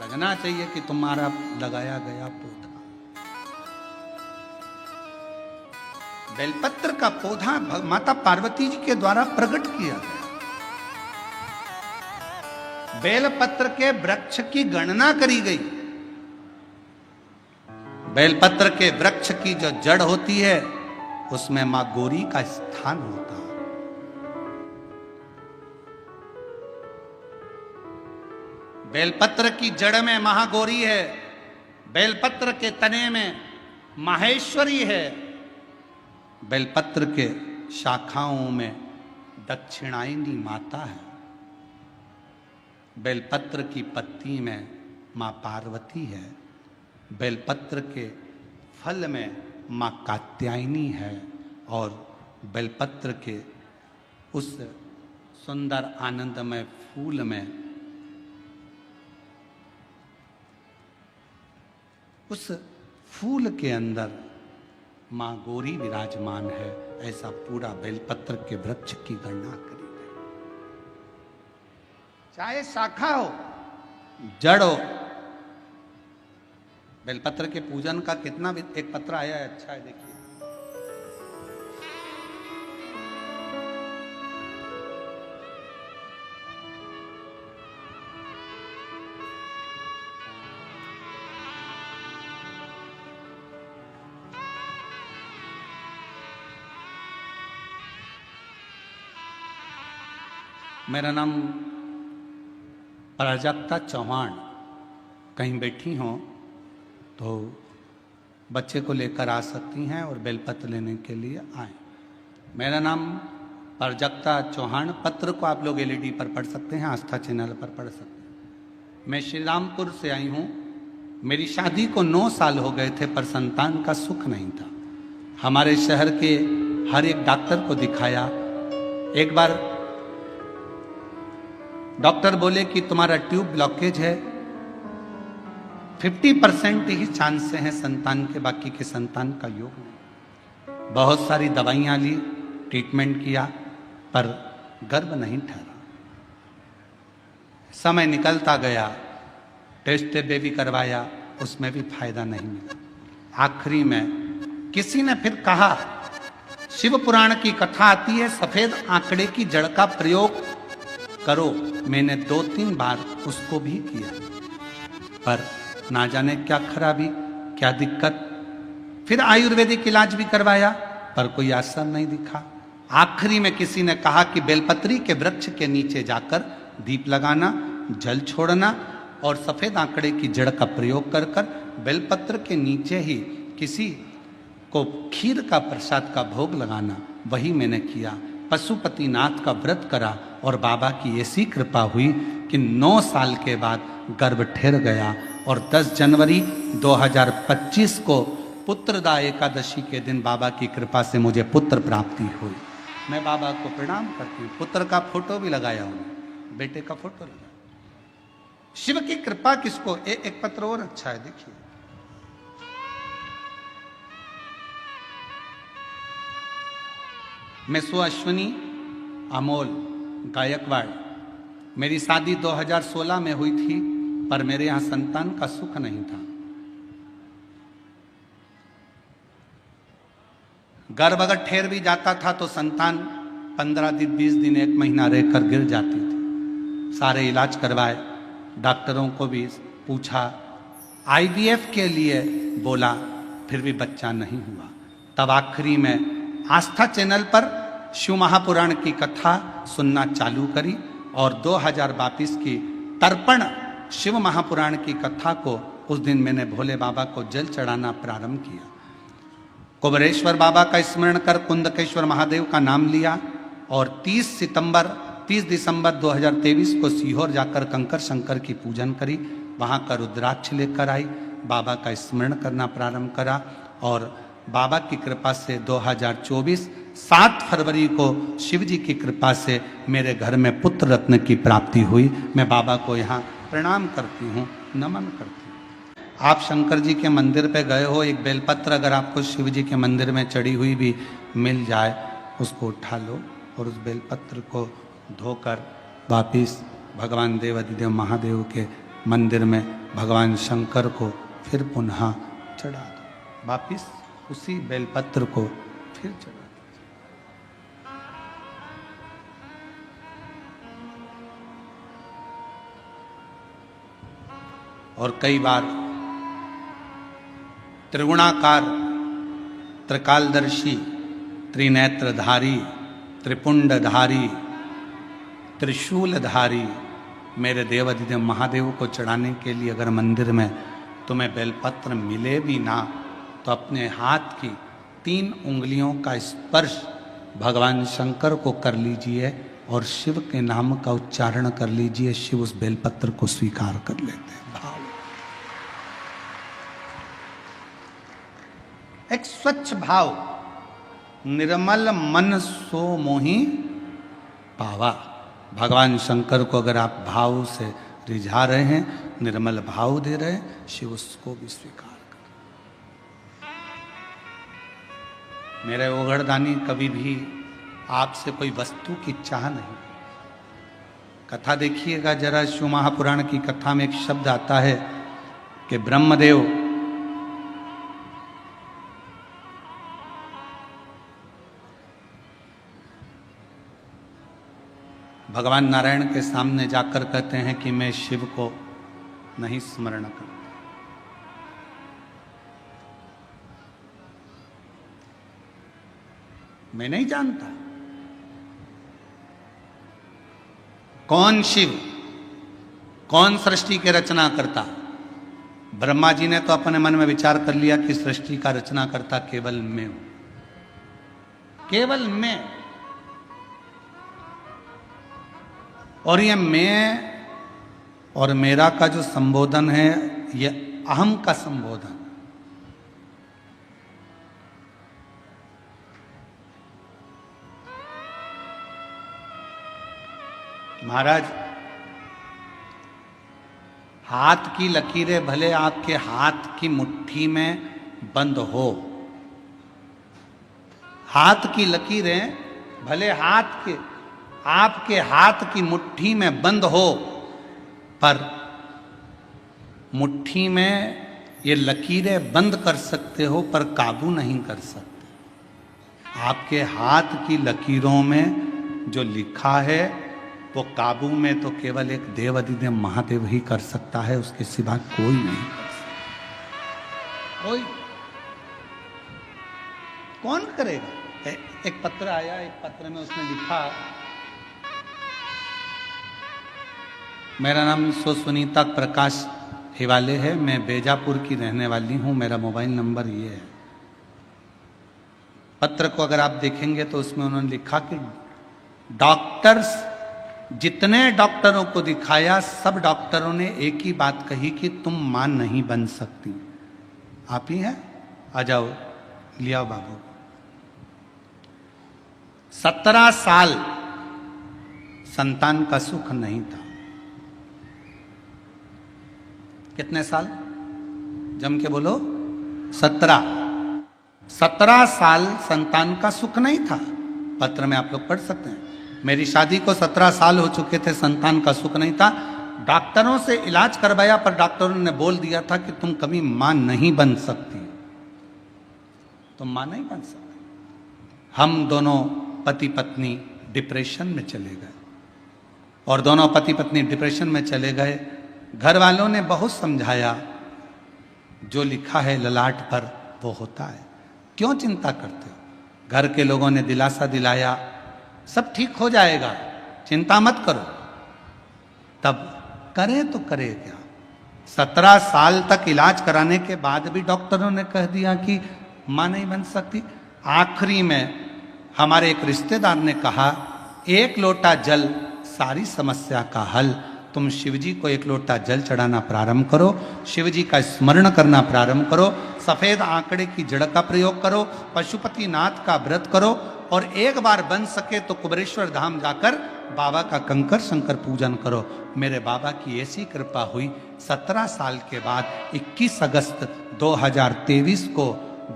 लगना चाहिए कि तुम्हारा लगाया गया पौधा। बेलपत्र का पौधा माता पार्वती जी के द्वारा प्रकट किया गया। बेलपत्र के वृक्ष की गणना करी गई। बेलपत्र के वृक्ष की जो जड़ होती है उसमें मां गौरी का स्थान होता है। बेलपत्र की जड़ में महागौरी है, बेलपत्र के तने में माहेश्वरी है, बेलपत्र के शाखाओं में दक्षिणायनी माता है, बेलपत्र की पत्ती में मां पार्वती है, बेलपत्र के फल में मां कात्यायनी है और बेलपत्र के उस सुंदर आनंदमय फूल में उस फूल के अंदर मां गौरी विराजमान है। ऐसा पूरा बेलपत्र के वृक्ष की गणना करी गई। चाहे शाखा हो, जड़ हो। बेलपत्र के पूजन का कितना भी एक पत्र आया है, अच्छा है, देखिए। मेरा नाम प्राजक्ता चौहान। कहीं बैठी हो तो बच्चे को लेकर आ सकती हैं और बेलपत्र लेने के लिए आए। मेरा नाम प्राजक्ता चौहान। पत्र को आप लोग LED पर पढ़ सकते हैं, आस्था चैनल पर पढ़ सकते हैं। मैं श्री रामपुर से आई हूँ। मेरी शादी को 9 साल हो गए थे पर संतान का सुख नहीं था। हमारे शहर के हर एक डॉक्टर को दिखाया, एक बार डॉक्टर बोले कि तुम्हारा ट्यूब ब्लॉकेज है, 50% ही चांस हैं संतान के, बाकी के संतान का योग नहीं। बहुत सारी दवाइयां ली, ट्रीटमेंट किया, पर गर्भ नहीं ठहरा। समय निकलता गया, टेस्ट बेबी करवाया, उसमें भी फायदा नहीं मिला। आखिरी में किसी ने फिर कहा, शिव पुराण की कथा आती है, सफेद आंकड़े की जड़ का प्रयोग करो। मैंने 2-3 बार उसको भी किया, पर ना जाने क्या खराबी, क्या दिक्कत। फिर आयुर्वेदिक इलाज भी करवाया, पर कोई असर नहीं दिखा। आखिरी में किसी ने कहा कि बेलपत्री के वृक्ष के नीचे जाकर दीप लगाना, जल छोड़ना और सफेद आंकड़े की जड़ का प्रयोग कर कर बेलपत्र के नीचे ही किसी को खीर का प्रसाद का भोग लगाना। वही मैंने किया। पशुपतिनाथ का व्रत करा और बाबा की ऐसी कृपा हुई कि 9 साल के बाद गर्भ ठहर गया और 10 जनवरी 2025 को पुत्रदा एकादशी के दिन बाबा की कृपा से मुझे पुत्र प्राप्ति हुई। मैं बाबा को प्रणाम करती हूँ। पुत्र का फोटो भी लगाया हूँ, बेटे का फोटो लगाया। शिव की कृपा किसको। एक पत्र और अच्छा है, देखिए। मैं अश्विनी अमोल गायकवाड़, मेरी शादी 2016 में हुई थी, पर मेरे यहां संतान का सुख नहीं था। गर्भ अगर ठहर भी जाता था तो संतान 15 दिन, 20 दिन, 1 महीना रहकर गिर जाती थी। सारे इलाज करवाए, डॉक्टरों को भी पूछा, IVF के लिए बोला, फिर भी बच्चा नहीं हुआ। तब आखिरी में आस्था चैनल पर शिव महापुराण की कथा सुनना चालू करी और 2022 की तर्पण शिव महापुराण की कथा को उस दिन मैंने भोले बाबा को जल चढ़ाना प्रारंभ किया। कुबरेश्वर बाबा का स्मरण कर कुंदकेश्वर महादेव का नाम लिया और 30 दिसंबर 2023 को सीहोर जाकर कंकर शंकर की पूजन करी। वहाँ का रुद्राक्ष लेकर आई, बाबा का स्मरण करना प्रारंभ करा और बाबा की कृपा से 2024 7 फरवरी को शिव जी की कृपा से मेरे घर में पुत्र रत्न की प्राप्ति हुई। मैं बाबा को यहाँ प्रणाम करती हूँ, नमन करती हूँ। आप शंकर जी के मंदिर पे गए हो, एक बेलपत्र अगर आपको शिव जी के मंदिर में चढ़ी हुई भी मिल जाए, उसको उठा लो और उस बेलपत्र को धोकर वापिस भगवान देवाधिदेव महादेव के मंदिर में भगवान शंकर को फिर पुनः चढ़ा दो। वापिस उसी बेलपत्र को फिर चढ़ा दो। और कई बार त्रिगुणाकार, त्रिकालदर्शी, त्रिनेत्रधारी, त्रिपुंडधारी, त्रिशूलधारी मेरे देवाधिदेव महादेव को चढ़ाने के लिए अगर मंदिर में तुम्हें बेलपत्र मिले भी ना, तो अपने हाथ की 3 उंगलियों का स्पर्श भगवान शंकर को कर लीजिए और शिव के नाम का उच्चारण कर लीजिए। शिव उस बेलपत्र को स्वीकार कर लेते हैं। भाव, एक स्वच्छ भाव, निर्मल मन सो मोहि पावा। भगवान शंकर को अगर आप भाव से रिझा रहे हैं, निर्मल भाव दे रहे हैं, शिव उसको भी स्वीकार कर। मेरे ओघड़दानी कभी भी आपसे कोई वस्तु की चाह नहीं। कथा देखिएगा जरा, शिव महापुराण की कथा में एक शब्द आता है कि ब्रह्मदेव भगवान नारायण के सामने जाकर कहते हैं कि मैं शिव को नहीं स्मरण करता। मैं नहीं जानता कौन शिव, कौन सृष्टि के रचना करता। ब्रह्मा जी ने तो अपने मन में विचार कर लिया कि सृष्टि का रचना करता केवल मैं हूं, केवल मैं। और ये मैं और मेरा का जो संबोधन है, ये अहम का संबोधन। महाराज, हाथ की लकीरें भले आपके हाथ की मुट्ठी में बंद हो, हाथ की लकीरें भले आपके हाथ की मुट्ठी में बंद हो, पर मुट्ठी में ये लकीरें बंद कर सकते हो पर काबू नहीं कर सकते। आपके हाथ की लकीरों में जो लिखा है वो काबू में तो केवल एक देव अधिदेव महादेव ही कर सकता है, उसके सिवा कोई नहीं कर सकता। कोई कौन करेगा? एक पत्र आया, एक पत्र में उसने लिखा, मेरा नाम सुनीता प्रकाश हिवाले है, मैं बेजापुर की रहने वाली हूं, मेरा मोबाइल नंबर ये है। पत्र को अगर आप देखेंगे तो उसमें उन्होंने लिखा कि डॉक्टर्स, जितने डॉक्टरों को दिखाया सब डॉक्टरों ने एक ही बात कही कि तुम मां नहीं बन सकती। आप ही हैं, आ जाओ, लिया बाबू। 17 साल संतान का सुख नहीं था। कितने साल? जम के बोलो। 17 साल संतान का सुख नहीं था। पत्र में आप लोग पढ़ सकते हैं। मेरी शादी को 17 साल हो चुके थे, संतान का सुख नहीं था। डॉक्टरों से इलाज करवाया पर डॉक्टरों ने बोल दिया था कि तुम कभी मां नहीं बन सकती, तुम मां नहीं बन सकती। हम दोनों पति पत्नी डिप्रेशन में चले गए, और दोनों पति पत्नी डिप्रेशन में चले गए। घर वालों ने बहुत समझाया, जो लिखा है ललाट पर वो होता है, क्यों चिंता करते हो? घर के लोगों ने दिलासा दिलाया, सब ठीक हो जाएगा, चिंता मत करो। तब करें तो करें क्या? 17 साल तक इलाज कराने के बाद भी डॉक्टरों ने कह दिया कि मां नहीं बन सकती। आखिरी में हमारे एक रिश्तेदार ने कहा, एक लोटा जल सारी समस्या का हल। तुम शिवजी को एक लोटा जल चढ़ाना प्रारंभ करो, शिवजी का स्मरण करना प्रारंभ करो, सफेद आंकड़े की जड़ का प्रयोग करो, पशुपति नाथ का व्रत करो, और एक बार बन सके तो कुबेरेश्वर धाम जाकर बाबा का कंकर शंकर पूजन करो। मेरे बाबा की ऐसी कृपा हुई, 17 साल के बाद 21 अगस्त 2023 को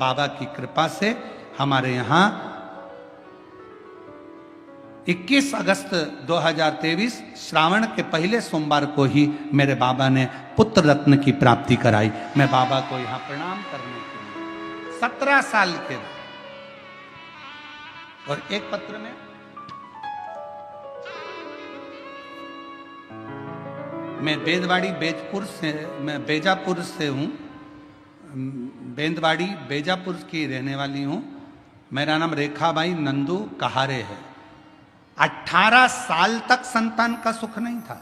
बाबा की कृपा से हमारे यहाँ 21 अगस्त 2023 श्रावण के पहले सोमवार को ही मेरे बाबा ने पुत्र रत्न की प्राप्ति कराई। मैं बाबा को यहाँ प्रणाम करने के लिए 17 साल के बाद। और एक पत्र में मैं बेजापुर से हूँ, बेंदवाड़ी बेजापुर की रहने वाली हूँ। मेरा नाम रेखाबाई नंदू कहारे है। 18 साल तक संतान का सुख नहीं था,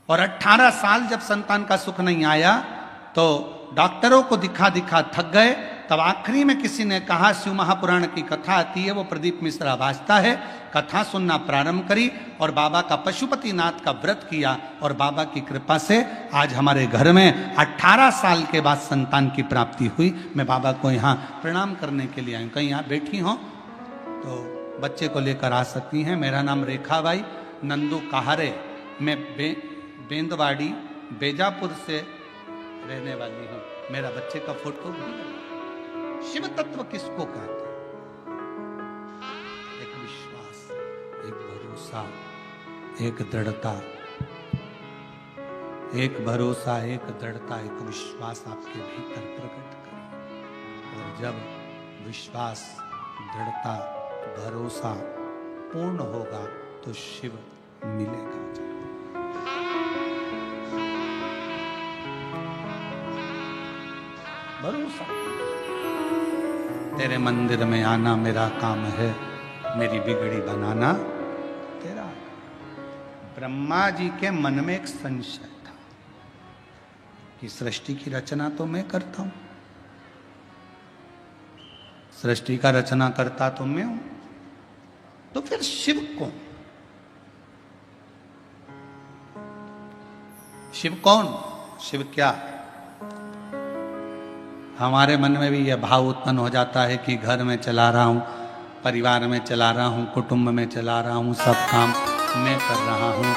और 18 साल जब संतान का सुख नहीं आया तो डॉक्टरों को दिखा दिखा थक गए। तब आखिरी में किसी ने कहा, शिव महापुराण की कथा आती है, वो प्रदीप मिश्रा वाचता है, कथा सुनना प्रारंभ करी और बाबा का पशुपति नाथ का व्रत किया, और बाबा की कृपा से आज हमारे घर में 18 साल के बाद संतान की प्राप्ति हुई। मैं बाबा को यहाँ प्रणाम करने के लिए आई। कहीं यहाँ बैठी हो तो बच्चे को लेकर आ सकती हैं। मेरा नाम रेखाबाई नंदू कहारे, मैं बेंदवाड़ी बेजापुर से रहने वाली हूँ। मेरा बच्चे का फोटो भी है। शिव तत्व किसको कहते हैं? एक विश्वास, एक भरोसा, एक दृढ़ता, एक भरोसा, एक दृढ़ता, एक विश्वास आपके भीतर प्रकट करें। और जब विश्वास, दृढ़ता, भरोसा पूर्ण होगा तो शिव मिलेगा। भरोसा, तेरे मंदिर में आना मेरा काम है, मेरी बिगड़ी बनाना तेरा। ब्रह्मा जी के मन में एक संशय था कि सृष्टि की रचना तो मैं करता हूं, सृष्टि का रचना करता तो मैं हूं, तो फिर शिव कौन? शिव कौन? शिव क्या? हमारे मन में भी यह भाव उत्पन्न हो जाता है कि घर में चला रहा हूं, परिवार में चला रहा हूं, कुटुंब में चला रहा हूं, सब काम मैं कर रहा हूँ।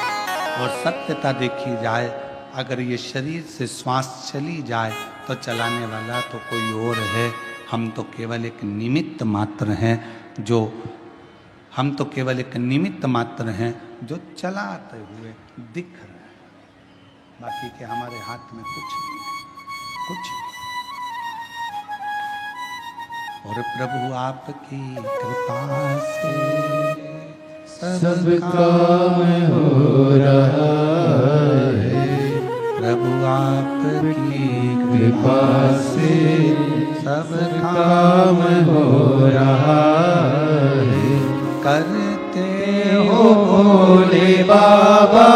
और सत्यता देखी जाए, अगर ये शरीर से श्वास चली जाए तो चलाने वाला तो कोई और है, हम तो केवल एक निमित्त मात्र हैं जो निमित्त मात्र हैं जो चलाते हुए दिख रहे हैं। बाकी के हमारे हाथ में कुछ नहीं है, कुछ नहीं। और प्रभु आपकी कृपा से सब काम हो रहा है। प्रभु आपकी कृपा से सब काम हो रहा है। करते हो भोले बाबा,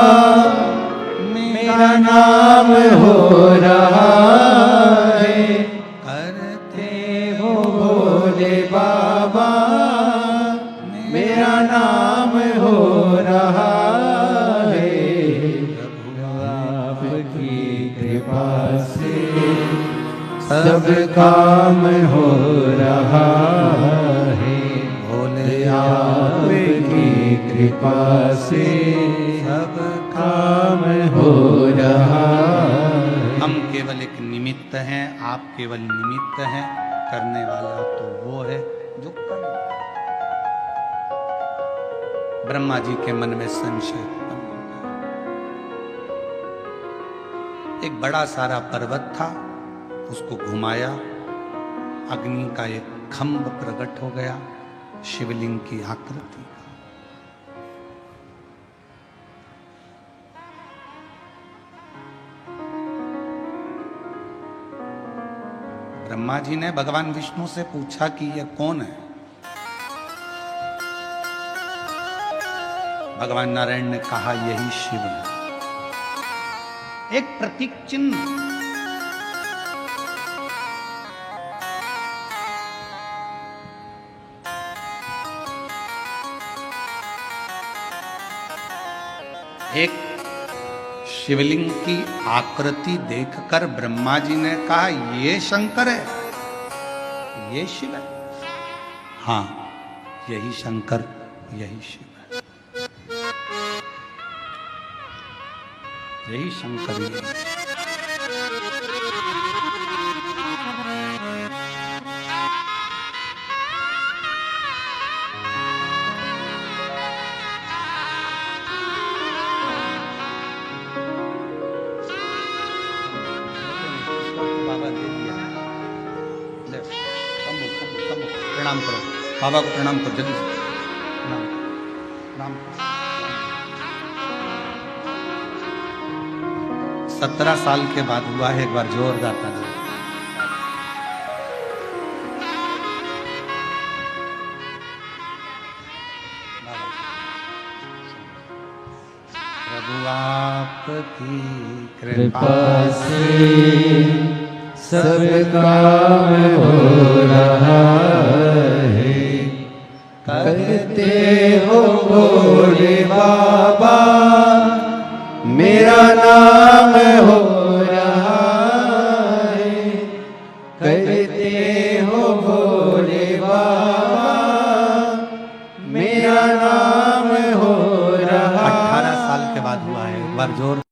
मेरा नाम हो रहा है। करते हो भोले बाबा, मेरा नाम हो रहा है। आपकी कृपा से सब काम हो रहा है। भोले आपकी कृपा से सब काम हो रहा है। हम केवल एक निमित्त हैं, आप केवल निमित्त हैं। करने वाला तो वो है जो कर रहा है। ब्रह्मा जी के मन में संशय उत्पन्न हो गया। एक बड़ा सारा पर्वत था, उसको घुमाया, अग्नि का एक खंभ प्रकट हो गया, शिवलिंग की आकृति का। ब्रह्मा जी ने भगवान विष्णु से पूछा कि यह कौन है। भगवान नारायण ने कहा यही शिव है। एक प्रतीक चिन्ह, एक शिवलिंग की आकृति देखकर ब्रह्मा जी ने कहा ये शंकर है, ये शिव है। हाँ, यही शंकर, यही शिव है, यही शंकर, यही बाबा दे दिया। ले, प्रणाम करो बाबा को, प्रणाम करो जल्दी से, प्रणाम प्रणाम। 17 साल के बाद हुआ है, एक बार जोरदार ताली। प्रभु आपकी कृपा से सब काम हो रहा है। करते हो भोले बाबा, मेरा नाम हो रहा है। करते हो भोले बाबा, मेरा नाम हो रहा है। 18 साल के बाद हुआ है, एक बार जोर